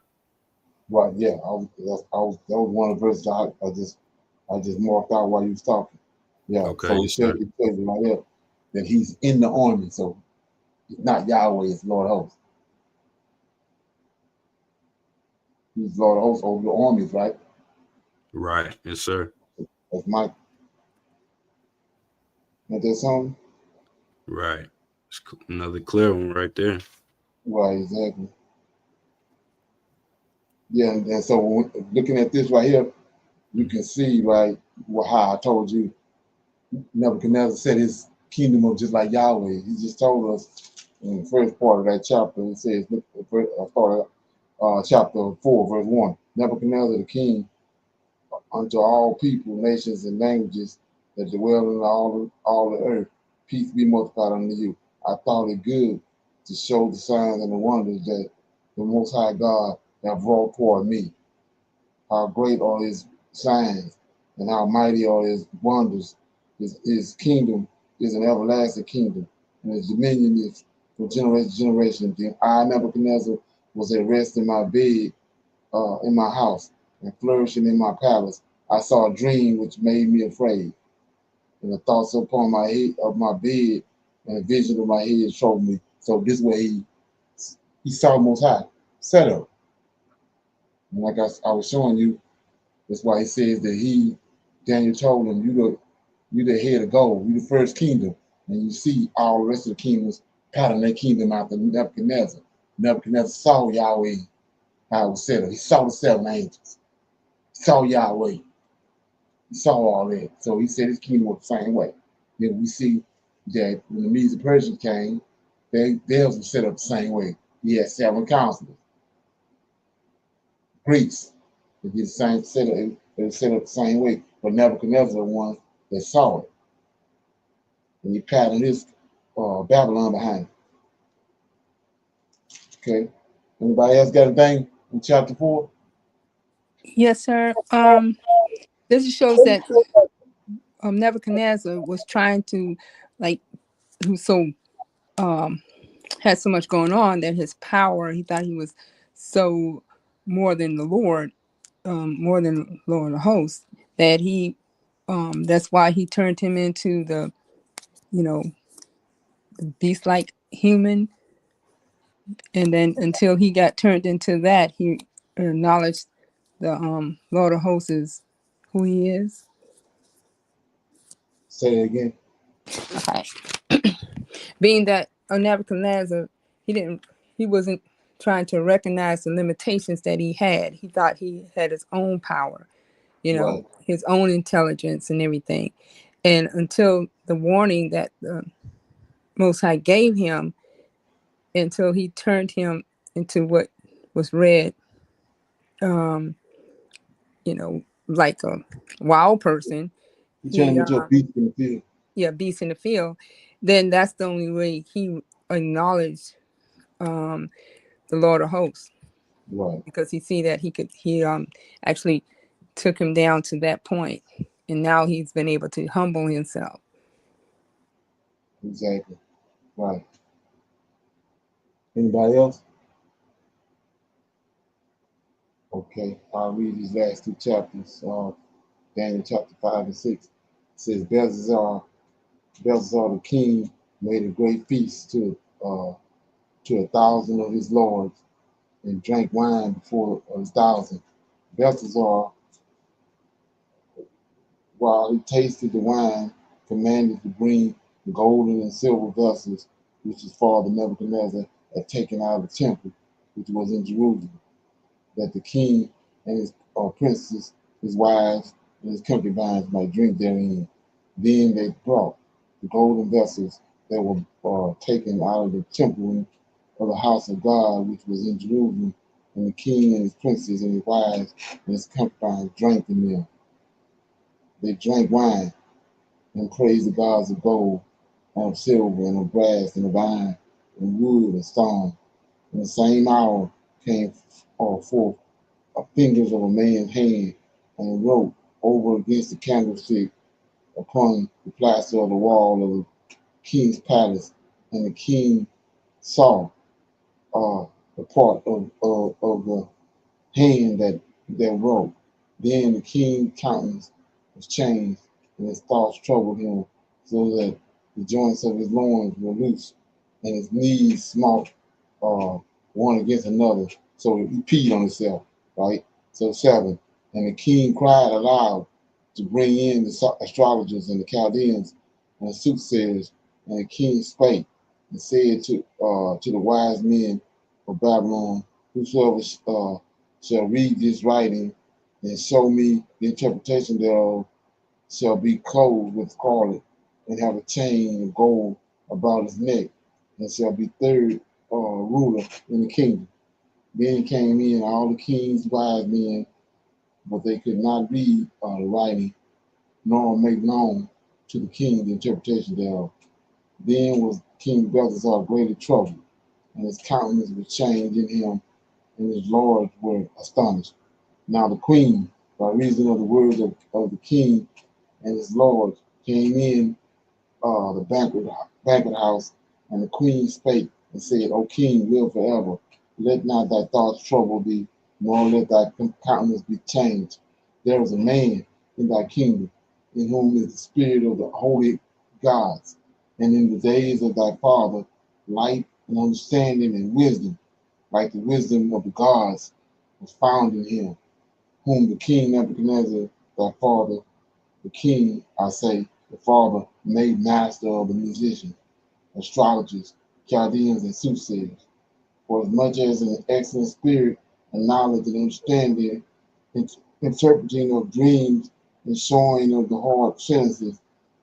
Right, yeah. That was one of the verses I just marked out while you was talking. Yeah. Okay, So yes, sir. it says right there that he's in the army. So it's not Yahweh, it's Lord of hosts. He's Lord of hosts over the armies, right? Right, yes, sir. That's Mike. Ain't that something? Right. It's another clear one right there. Right, exactly. Yeah, and so looking at this right here, you can see, right, how I told you Nebuchadnezzar set his kingdom up just like Yahweh. He just told us in the first part of that chapter, it says, chapter 4, verse 1. Nebuchadnezzar the king unto all people, nations, and languages that dwell in all the earth, peace be multiplied unto you. I thought it good to show the signs and the wonders that the Most High God have wrought toward me. How great are his signs and how mighty are his wonders. His kingdom is an everlasting kingdom, and his dominion is from generation to generation. Then I, Nebuchadnezzar, was at rest in my bed, in my house, and flourishing in my palace. I saw a dream which made me afraid, and the thoughts upon my head of my bed, and a vision of my head troubled me. So this way he saw Most High set up. And like I was showing you, that's why he says that Daniel told him, you the head of gold, you the first kingdom. And you see all the rest of the kingdoms pattern their kingdom after Nebuchadnezzar. Nebuchadnezzar saw Yahweh, how it was set up. He saw the 7 angels. He saw Yahweh. He saw all that. So he said his kingdom was the same way. Then we see that when the Medes and Persians came, theirs was set up the same way. He had 7 counselors. Greeks, they did the same set up. They were set up the same way. But Nebuchadnezzar the one that saw it. And he patterned his Babylon behind it. Okay. Anybody else got anything in chapter 4? Yes, sir. This shows that Nebuchadnezzar was trying to, like, he was so had so much going on that his power, he thought he was so more than the Lord, more than Lord of hosts, that he that's why he turned him into the, beast-like human. And then until he got turned into that, he acknowledged the Lord of hosts is who he is. Say it again. Okay. Being that Nebuchadnezzar, he wasn't trying to recognize the limitations that he had. He thought he had his own power, Right. his own intelligence and everything. And until the warning that the Most High gave him, until he turned him into what was read, like a wild person. He turned him He, into a beast in the field. beast in the field. Then that's the only way he acknowledged the Lord of Hosts, Right. because he see that he actually took him down to that point, and now he's been able to humble himself. Exactly. Right. Anybody else? Okay. I'll read these last two chapters. Daniel chapter 5 and 6. It says, Belshazzar the king made a great feast to 1,000 of his lords, and drank wine before 1,000. Belshazzar, while he tasted the wine, commanded to bring the golden and silver vessels, which his father Nebuchadnezzar had taken out of the temple, which was in Jerusalem, that the king and his princes, his wives, and his concubines might drink therein. Then they brought the golden vessels that were taken out of the temple of the house of God, which was in Jerusalem, and the king and his princes and his wives and his concubines drank in them. They drank wine and praised the gods of gold, and of silver, and of brass, and of iron, and wood, and stone. In the same hour came forth fingers of a man's hand, and wrote over against the candlestick upon the plaster of the wall of the king's palace. And the king saw the part of the hand that wrote. Then the king's countenance was changed, and his thoughts troubled him, so that the joints of his loins were loose, and his knees smote one against another. So he peed on himself, right? So 7. And the king cried aloud to bring in the astrologers and the Chaldeans and the soothsayers. And the king spake and said to the wise men of Babylon, whosoever shall read this writing and show me the interpretation thereof shall be clothed with scarlet and have a chain of gold about his neck, and shall be third ruler in the kingdom. Then came in all the king's wise men, but they could not read the writing, nor make known to the king the interpretation thereof. Then was King Belshazzar greatly troubled, and his countenance was changed in him, and his lords were astonished. Now the queen, by reason of the words of the king and his lords, came in the banquet house, and the queen spake and said, O king, live forever. Let not thy thoughts trouble thee, nor let thy countenance be changed. There is a man in thy kingdom, in whom is the spirit of the holy gods, and in the days of thy father, light and understanding and wisdom, like the wisdom of the gods, was found in him, whom the king Nebuchadnezzar, thy father, the king, I say, the father, made master of the musicians, astrologers, Chaldeans, and soothsayers. For as much as an excellent spirit and knowledge and understanding, interpreting of dreams and showing of the hard sentences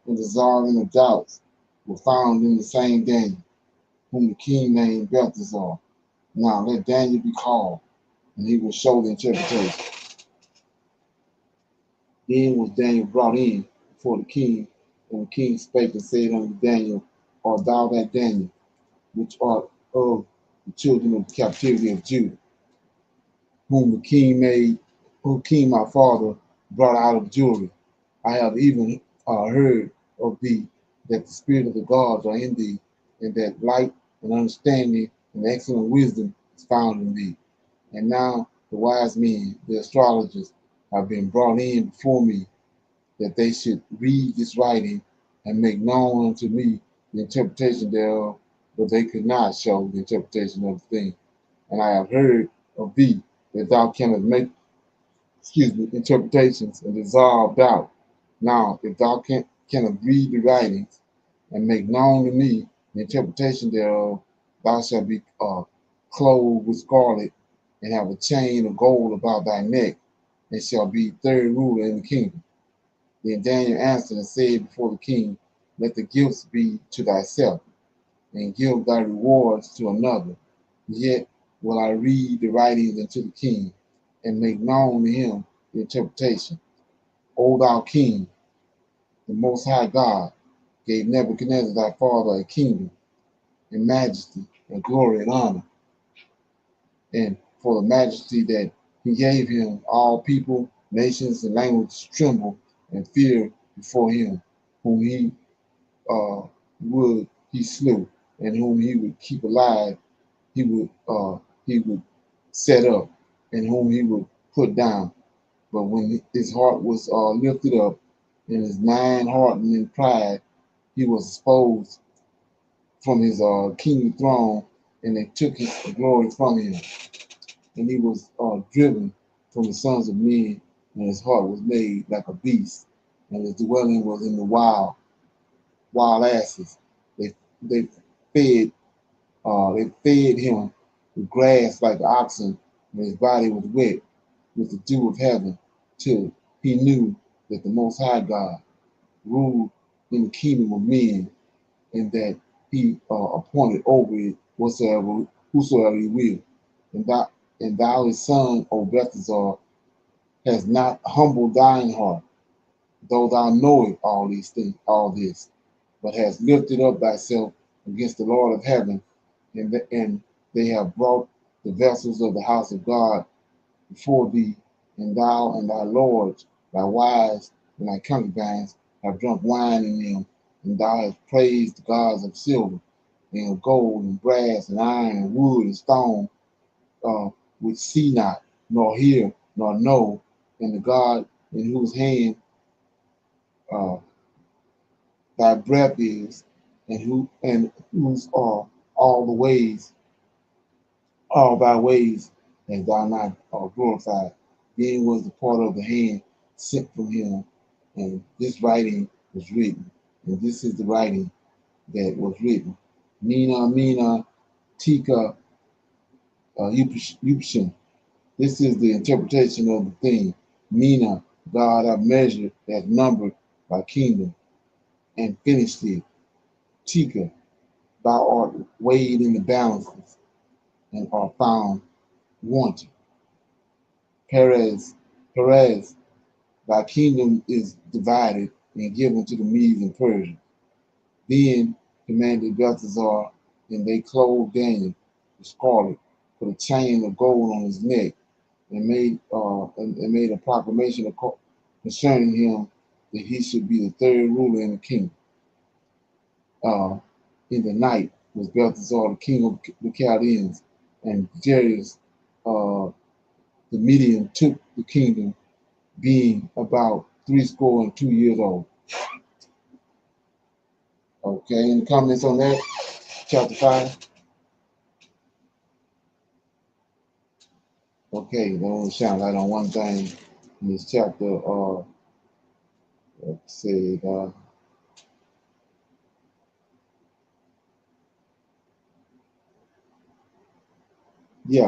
and dissolving of doubts were found in the same Daniel, whom the king named Belshazzar. Now let Daniel be called, and he will show the interpretation. Then was Daniel brought in before the king, and the king spake and said unto Daniel, Art thou that Daniel, which art of the children of the captivity of Judah, whom king my father brought out of Jewry? I have even heard of thee, that the spirit of the gods are in thee, and that light and understanding and excellent wisdom is found in thee. And now the wise men, the astrologers, have been brought in before me, that they should read this writing and make known unto me the interpretation thereof, but they could not show the interpretation of the thing. And I have heard of thee that thou canst make, interpretations and dissolve doubt. Now, if thou canst read the writings and make known to me the interpretation thereof, thou shalt be clothed with scarlet, and have a chain of gold about thy neck, and shall be third ruler in the kingdom. Then Daniel answered and said before the king, let the gifts be to thyself, and give thy rewards to another. Yet will I read the writings unto the king, and make known to him the interpretation. O thou king, the most high God gave Nebuchadnezzar thy father a kingdom, and majesty, and glory, and honor. And for the majesty that he gave him, all people, nations, and languages tremble and fear before him, whom he slew, and whom he would keep alive, he would set up, and whom he would put down. But when his heart was lifted up, and his mind hardened in pride, he was exposed from his kingly throne, and they took his glory from him. And he was driven from the sons of men, and his heart was made like a beast, and his dwelling was in the wild asses. They fed him with grass like oxen, and his body was wet with the dew of heaven, till he knew that the Most High God ruled in the kingdom of men, and that he appointed over it whosoever he will. And thou his son, O Belshazzar, has not humbled thine heart, though thou knowest all this, but hast lifted up thyself against the Lord of heaven, and they have brought the vessels of the house of God before thee, and thou and thy lords, thy wives, and thy concubines have drunk wine in them, and thou hast praised the gods of silver, and of gold, and brass, and iron, and wood, and stone, which see not, nor hear, nor know, and the God in whose hand uh, thy breath is, and whose are all the ways, all thy ways, and thou not glorified. Then was the part of the hand sent from him, and this writing was written. And this is the writing that was written. Mina, Mina, Tika, Yupshin. This is the interpretation of the thing. Mina, God hath measured, hath numbered thy kingdom, and finished it. Tika, thou art weighed in the balances, and art found wanting. Perez, thy kingdom is divided and given to the Medes and Persians. Then commanded Belshazzar, and they clothed Daniel with scarlet, put a chain of gold on his neck, and made a proclamation concerning him that he should be the third ruler in the kingdom. In the night was Belshazzar, the king of the Chaldeans, and Darius the Median took the kingdom, being about 62 years old. Okay, any comments on that? Chapter 5. Okay, I want to shine light on one thing in this chapter. Let's see. We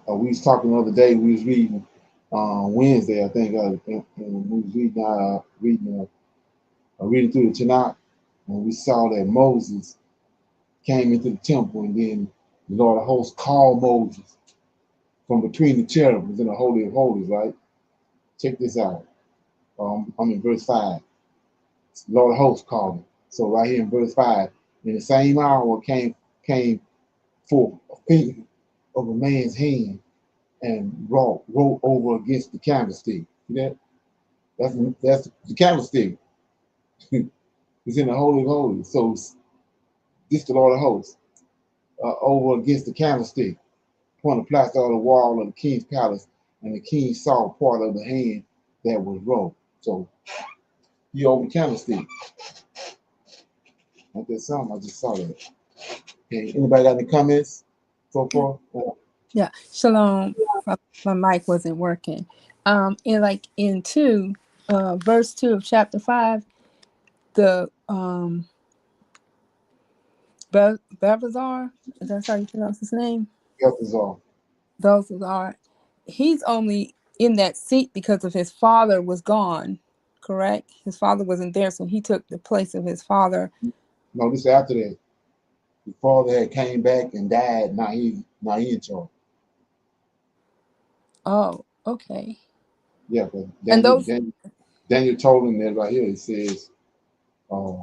was talking the other day. We was reading Wednesday, I think, and we was reading through the Tanakh, and we saw that Moses came into the temple, and then the Lord of hosts called Moses from between the cherubims in the Holy of Holies, right? Check this out. I'm in verse 5. The Lord of hosts called him. So right here in verse 5, in the same hour came forth a finger of a man's hand and wrote over against the candlestick. See that? That's the candlestick. It's in the Holy of Holies. So this the Lord of hosts over against the candlestick, upon the plaster of the wall of the king's palace, and the king saw part of the hand that was wrote. So he over the candlestick. Like that song, I just saw that. Okay, anybody got any comments so far? Yeah, shalom. My mic wasn't working. In verse 2 of chapter 5, the Belshazzar, that's how you pronounce his name. Belshazzar. Belshazzar. He's only in that seat because of his father was gone. Correct? His father wasn't there, so he took the place of his father. No, this is after that. His father had came back and died. Now he in charge. Oh, okay. Yeah, but And those Daniel told him that right here. It says, uh,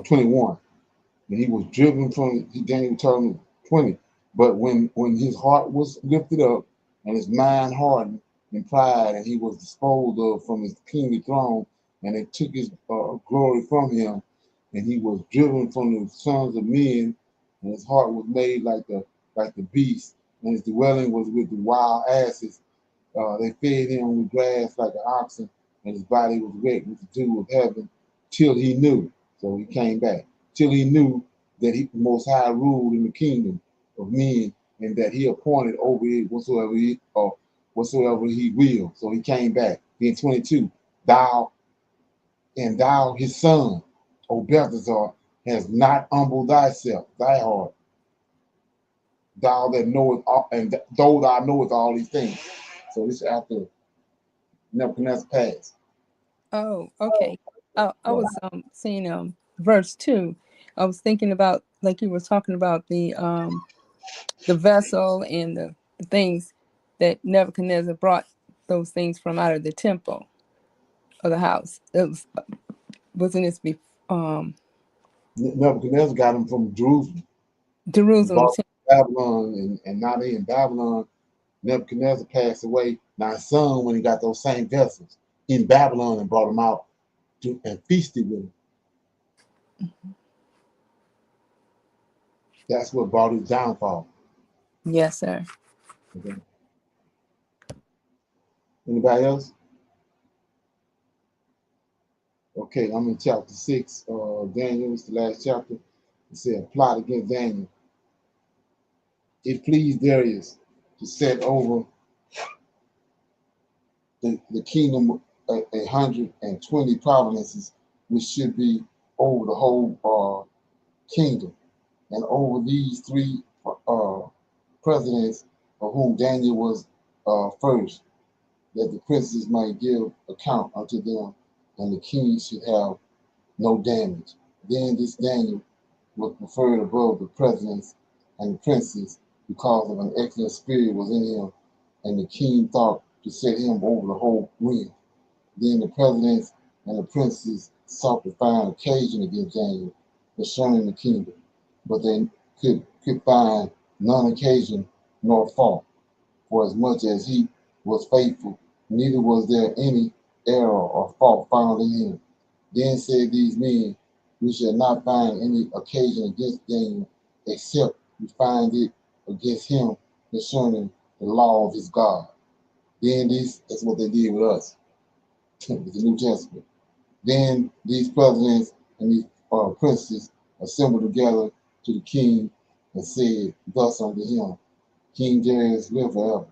21. And he was driven from, Daniel told him 20. But when his heart was lifted up and his mind hardened in pride, and he was disposed of from his kingly throne, and they took his glory from him, and he was driven from the sons of men, and his heart was made like the beast, and his dwelling was with the wild asses. They fed him with grass like an oxen, and his body was wet with the dew of heaven, till he knew. So he came back. Till he knew that he Most High ruled in the kingdom of men, and that he appointed over it whatsoever he will. So he came back. Then 22, thou his son, O Belshazzar, has not humbled thyself, thy heart, thou that knoweth all, and though thou knowest all these things. So this is after Nebuchadnezzar passed. Oh, okay. I Right. was seeing verse 2. I was thinking about, like you were talking about, the vessel and the things that Nebuchadnezzar brought, those things from out of the temple or the house. It wasn't this Nebuchadnezzar got him from Jerusalem. He Jerusalem? brought him to Babylon, and now they in Babylon. Nebuchadnezzar passed away. Now his son, when he got those same vessels in Babylon and brought them out and feasted with him. That's what brought his downfall. Yes, sir. Okay. Anybody else? Okay, I'm in chapter 6. Daniel, it's the last chapter. It said, plot against Daniel. It pleased Darius to set over the kingdom 120 provinces, which should be over the whole kingdom. And over these three presidents, of whom Daniel was first, that the princes might give account unto them, and the king should have no damage. Then this Daniel was preferred above the presidents and the princes, because of an excellent spirit was in him, and the king thought to set him over the whole realm. Then the presidents and the princes sought to find occasion against Daniel concerning the kingdom, but they could find none occasion nor fault, for as much as he was faithful, neither was there any error or fault found in him. Then said these men, we shall not find any occasion against Daniel, except we find it against him concerning the law of his God. Then that's what they did with us, with the New Testament. Then these presidents and these princes assembled together to the king and said thus unto him, King Darius live forever.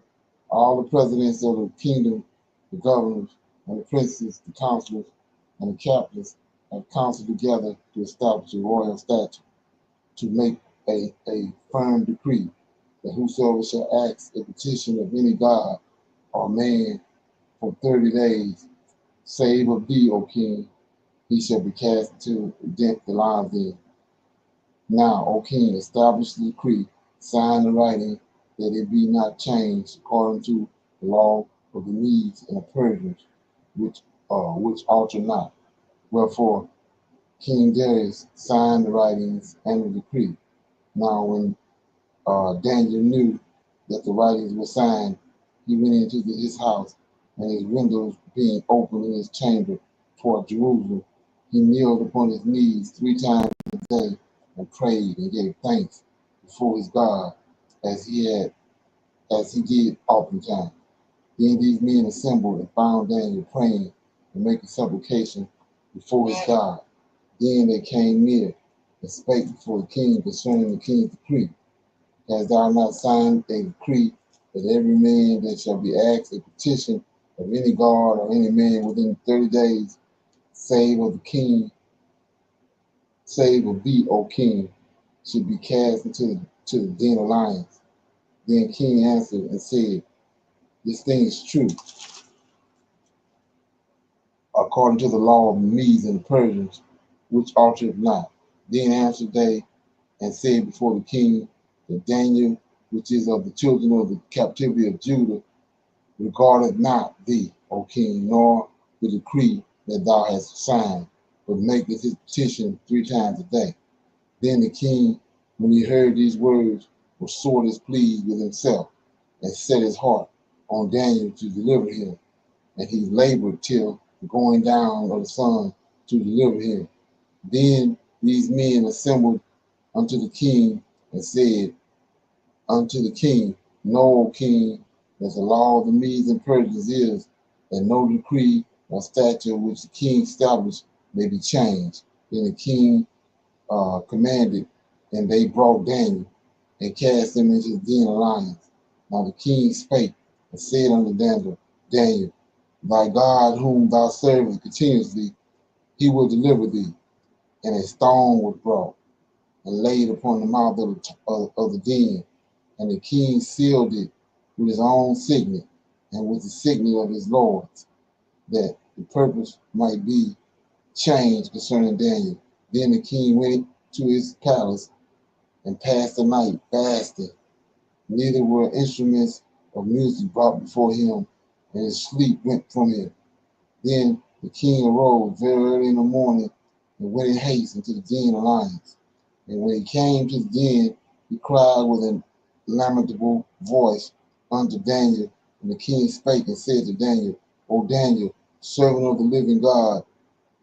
All the presidents of the kingdom, the governors, and the princes, the counselors, and the captains have counseled together to establish a royal statute, to make a firm decree that whosoever shall ask a petition of any god or man for 30 days, save of thee, O king, he shall be cast into the lion's den. Now, O king, establish the decree, sign the writing, that it be not changed according to the law of the Medes and the Persians, which alter not. Wherefore, King Darius signed the writings and the decree. Now, when Daniel knew that the writings were signed, he went into his house, and his windows being open in his chamber toward Jerusalem, he kneeled upon his knees 3 times a day and prayed and gave thanks before his God, as he did oftentimes. Then these men assembled and found Daniel praying and making supplication before his God. Then they came near and spake before the king concerning the king's decree. Hast thou not signed a decree that every man that shall be asked a petition of any guard or any man within 30 days, save of the king save of thee, O king, should be cast into the den of lions. Then king answered and said, this thing is true, according to the law of the Medes and the Persians, which altereth not. Then answered they and said before the king that Daniel, which is of the children of the captivity of Judah, regardeth not thee, O king, nor the decree that thou hast signed, but maketh his petition 3 times a day. Then the king, when he heard these words, was sore displeased with himself, and set his heart on Daniel to deliver him. And he labored till the going down of the sun to deliver him. Then these men assembled unto the king and said unto the king, know, O king, that the law of the Medes and Persians is that no decree or statute which the king established may be changed. Then the king commanded, and they brought Daniel and cast him into the den of lions. Now the king spake and said unto Daniel, thy God whom thou servest continuously, he will deliver thee. And a stone was brought and laid upon the mouth of the den, and the king sealed it with his own signet and with the signet of his lords, that the purpose might be changed concerning Daniel. Then the king went to his palace and passed the night fasting. Neither were instruments of music brought before him, and his sleep went from him. Then the king arose very early in the morning and went in haste into the den of lions. And when he came to the den, he cried with a lamentable voice unto Daniel. And the king spake and said to Daniel, O Daniel, servant of the living God,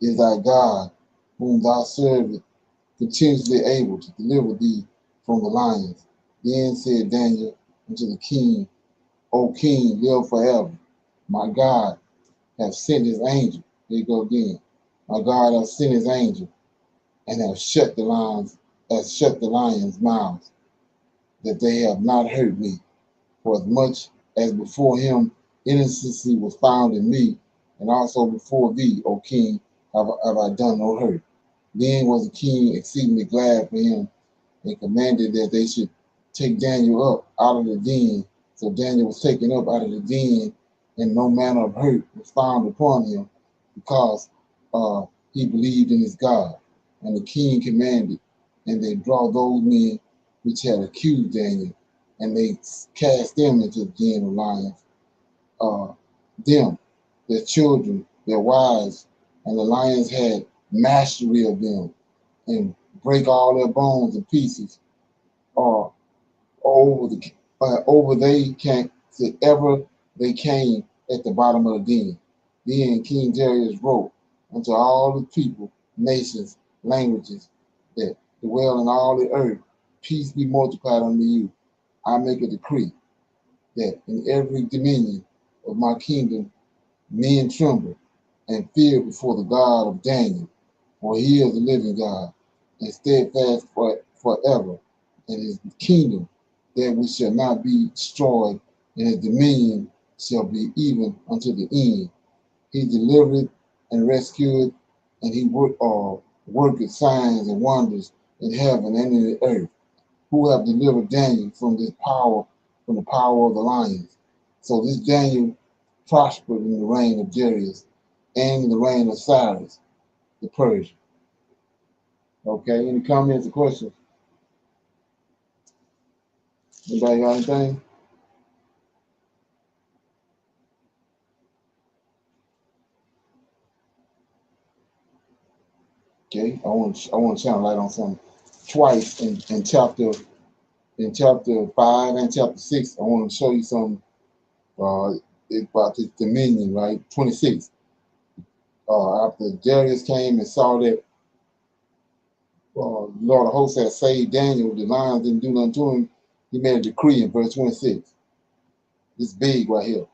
is thy God, whom thou servest, continuously able to deliver thee from the lions. Then said Daniel unto the king, O king, live forever. My God hath sent his angel. There you go again. My God hath sent his angel and hath shut the lions' mouths, that they have not hurt me. For as much as before him innocency was found in me, and also before thee, O king, have I done no hurt. Then was the king exceedingly glad for him, and commanded that they should take Daniel up out of the den. So Daniel was taken up out of the den, and no manner of hurt was found upon him, because he believed in his God. And the king commanded, and they brought those men which had accused Daniel, and they cast them into the den of lions. Them, their children, their wives, and the lions had mastery of them, and break all their bones in pieces, or over they came to ever they came at the bottom of the den. Then King Darius wrote unto all the people, nations, languages that dwell in all the earth, peace be multiplied unto you. I make a decree that in every dominion of my kingdom men tremble and fear before the God of Daniel, for he is the living God, and steadfast forever, and his kingdom that which shall not be destroyed, and his dominion shall be even unto the end. He delivered and rescued, and he worketh signs and wonders in heaven and in the earth, who have delivered Daniel from the power of the lions. So this Daniel prospered in the reign of Darius and in the reign of Cyrus the Persian. Okay, any comments or questions? Anybody got anything? Okay, I want to shine a light on something. Twice in chapter 5 and chapter 6, I want to show you something about this dominion, right? 26. After Darius came and saw that Lord of hosts had saved Daniel, the lions didn't do nothing to him, he made a decree in verse 26. It's big right here.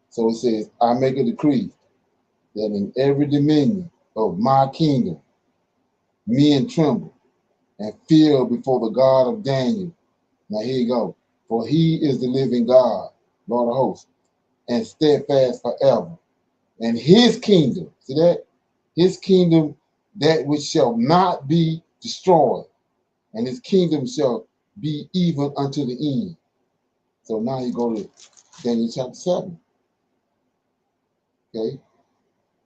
So it says, I make a decree that in every dominion of my kingdom, men tremble and fear before the God of Daniel. Now here you go. For he is the living God, Lord of hosts, and steadfast forever. And his kingdom, see that? His kingdom, that which shall not be destroyed, and his kingdom shall be even unto the end. So now you go to Daniel chapter 7. Okay,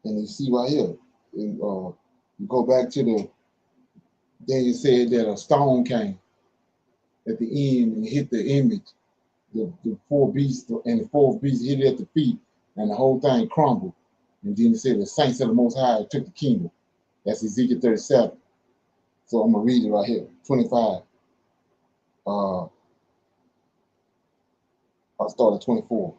and you see right here, and, you go back to the Daniel said that a stone came at the end and hit the image, the four beasts, and the fourth beast hit it at the feet, and the whole thing crumbled. And then it said the saints of the Most High took the kingdom. That's Ezekiel 37. So I'm gonna read it right here, 25. I'll start at 24.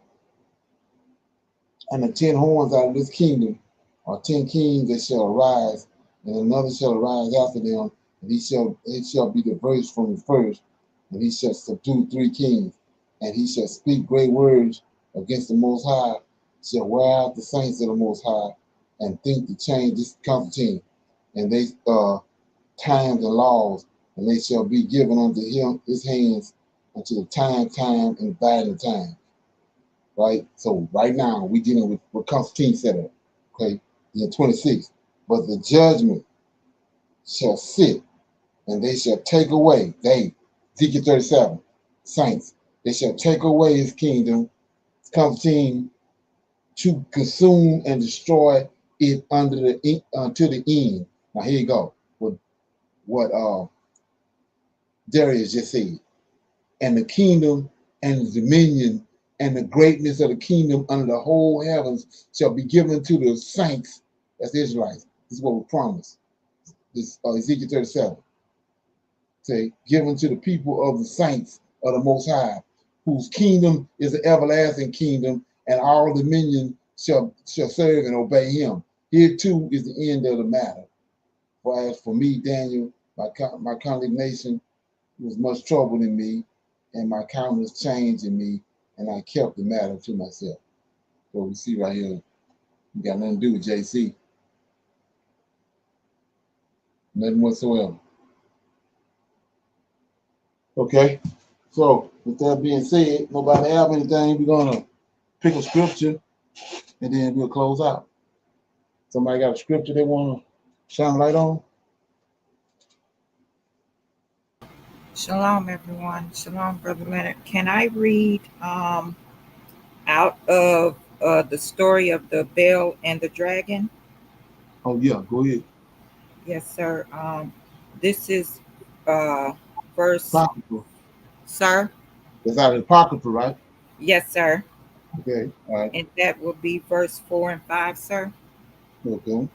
And the 10 horns out of this kingdom are 10 kings that shall arise, and another shall arise after them, and he shall be diverse from the first, and he shall subdue 3 kings, and he shall speak great words against the Most High, shall wear out the saints of the Most High, and think to change this Constantine, and they times and laws, and they shall be given unto him his hands unto the time, and dividing time. Right? So right now we dealing with what Constantine set up. Okay, in 26. But the judgment shall sit, and they shall take away, Ezekiel 37, saints, they shall take away his kingdom, Constantine, to consume and destroy it under to the end. Now here you go. What Darius just said. And the kingdom and the dominion and the greatness of the kingdom under the whole heavens shall be given to the saints, that's the Israelites. This is what we promised. This Ezekiel 37. Say, given to the people of the saints of the Most High, whose kingdom is an everlasting kingdom, and all dominion shall serve and obey him. Here too is the end of the matter. For as for me, Daniel, my condemnation was much trouble in me, and my countenance changed in me, and I kept the matter to myself. So we see right here, you got nothing to do with JC. Nothing whatsoever. Okay, so with that being said, nobody have anything, we're gonna pick a scripture and then we'll close out. Somebody got a scripture they wanna shine light on? Shalom, everyone. Shalom, Brother Leonard. Can I read out of the story of the Bell and the Dragon? Oh yeah, go ahead. Yes, sir. This is verse. Apocrypha. Sir? That's out of the Apocrypha, right? Yes, sir. Okay, all right. And that will be verse 4 and 5, sir. Okay.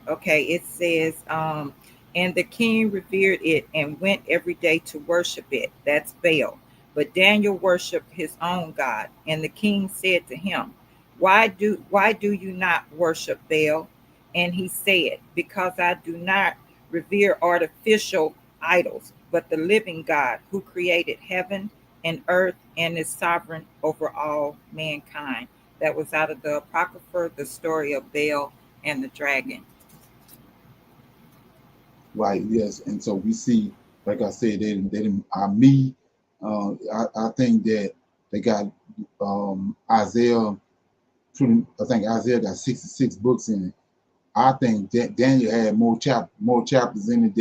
Okay, it says, and the king revered it and went every day to worship it. That's Baal. But Daniel worshiped his own God. And the king said to him, why do you not worship Baal? And he said, because I do not revere artificial idols, but the living God who created heaven and earth and is sovereign over all mankind. That was out of the Apocrypha, the story of Baal and the dragon. Right, yes. And so we see, like I said, they didn't me. I think that they got Isaiah. I think Isaiah got 66 books in it. I think that Daniel had more chapters in it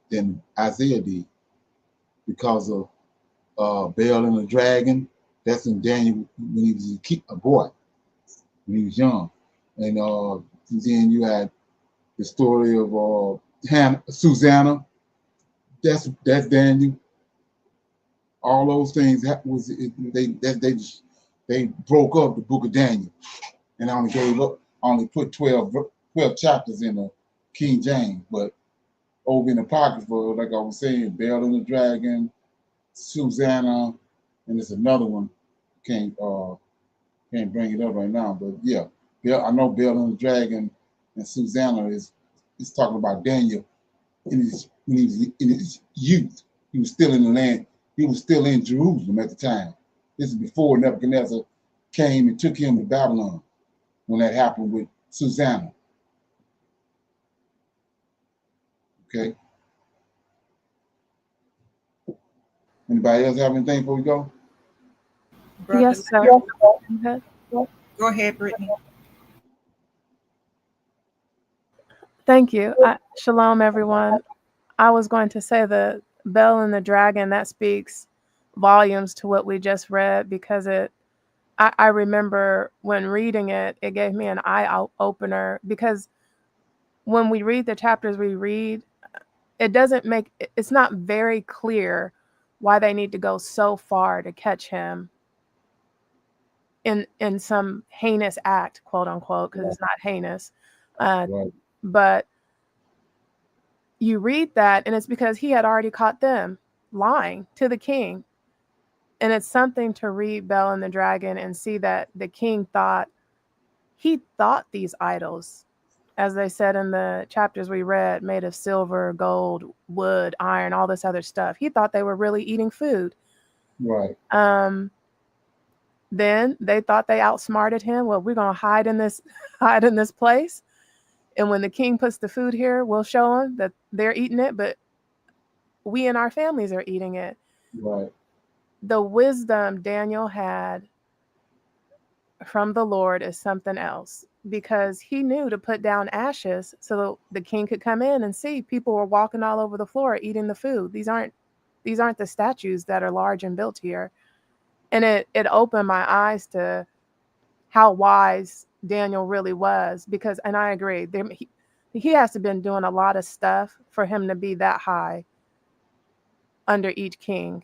than Isaiah did, because of Baal and the dragon. That's in Daniel when he was a boy, when he was young. And then you had the story of Susanna. That's Daniel. All those things they broke up the book of Daniel and only put 12 chapters in the King James. But over in the Apocrypha, like I was saying, Bell and the Dragon, Susanna, and there's another one. Can't bring it up right now, but yeah, I know Bell and the Dragon and Susanna is talking about Daniel when he was in his youth. He was still in the land. He was still in Jerusalem at the time. This is before Nebuchadnezzar came and took him to Babylon, when that happened with Susanna. Okay. Anybody else have anything before we go? Brother, Yes, sir. go ahead, Brittany. Thank you. Shalom, everyone. I was going to say the Bell and the Dragon, that speaks volumes to what we just read, because I remember when reading it, it gave me an eye opener, because when we read the chapters we read, it's not very clear why they need to go so far to catch him in some heinous act, quote unquote, because it's not heinous. Right. But you read that, and it's because he had already caught them lying to the king. And it's something to read Bell and the Dragon and see that the king thought these idols, as they said in the chapters we read, made of silver, gold, wood, iron, all this other stuff. He thought they were really eating food. Right. Then they thought they outsmarted him. Well, we're gonna hide in this place, and when the king puts the food here, we'll show him that they're eating it, but we and our families are eating it. Right. The wisdom Daniel had from the Lord is something else, because he knew to put down ashes so the king could come in and see people were walking all over the floor eating the food. These aren't the statues that are large and built here. And it opened my eyes to how wise Daniel really was, because, and I agree, he has to have been doing a lot of stuff for him to be that high under each king,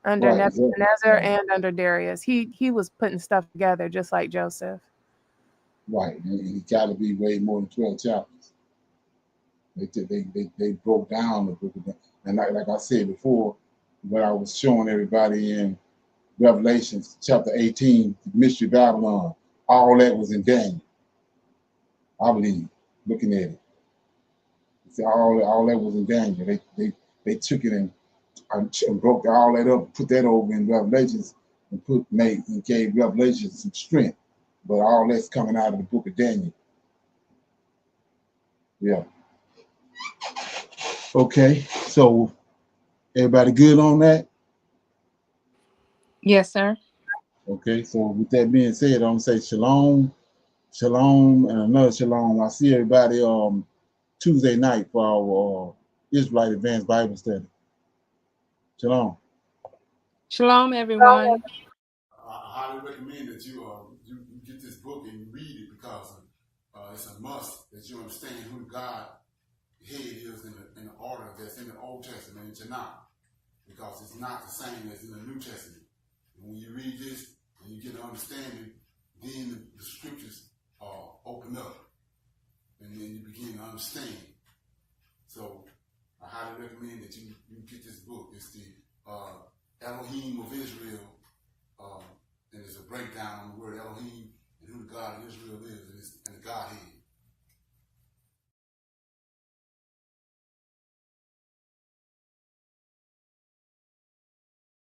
under Right. Nebuchadnezzar Right. and under Darius. He was putting stuff together just like Joseph. Right. And it got to be way more than 12 chapters. They broke down the book of Daniel. And like I said before, what I was showing everybody in Revelations chapter 18, Mystery Babylon, all that was in Daniel. I believe, looking at it. See, all that was in Daniel. They took it and broke all that up, put that over in Revelations, and gave Revelations some strength. But all that's coming out of the book of Daniel. Yeah. Okay, so everybody good on that? Yes, sir. Okay, so with that being said, I'm gonna say shalom, shalom, and another shalom. I see everybody Tuesday night for our Israelite Advanced Bible Study. Shalom. Shalom, everyone. I highly recommend that you get this book and you read it, because it's a must that you understand who God head is in the order that's in the Old Testament and Tanakh, because it's not the same as in the New Testament. And when you read this and you get an understanding, then the scriptures open up, and then you begin to understand. So I highly recommend that you get this book. It's the Elohim of Israel, and it's a breakdown on the word Elohim and who the God of Israel is, and the Godhead.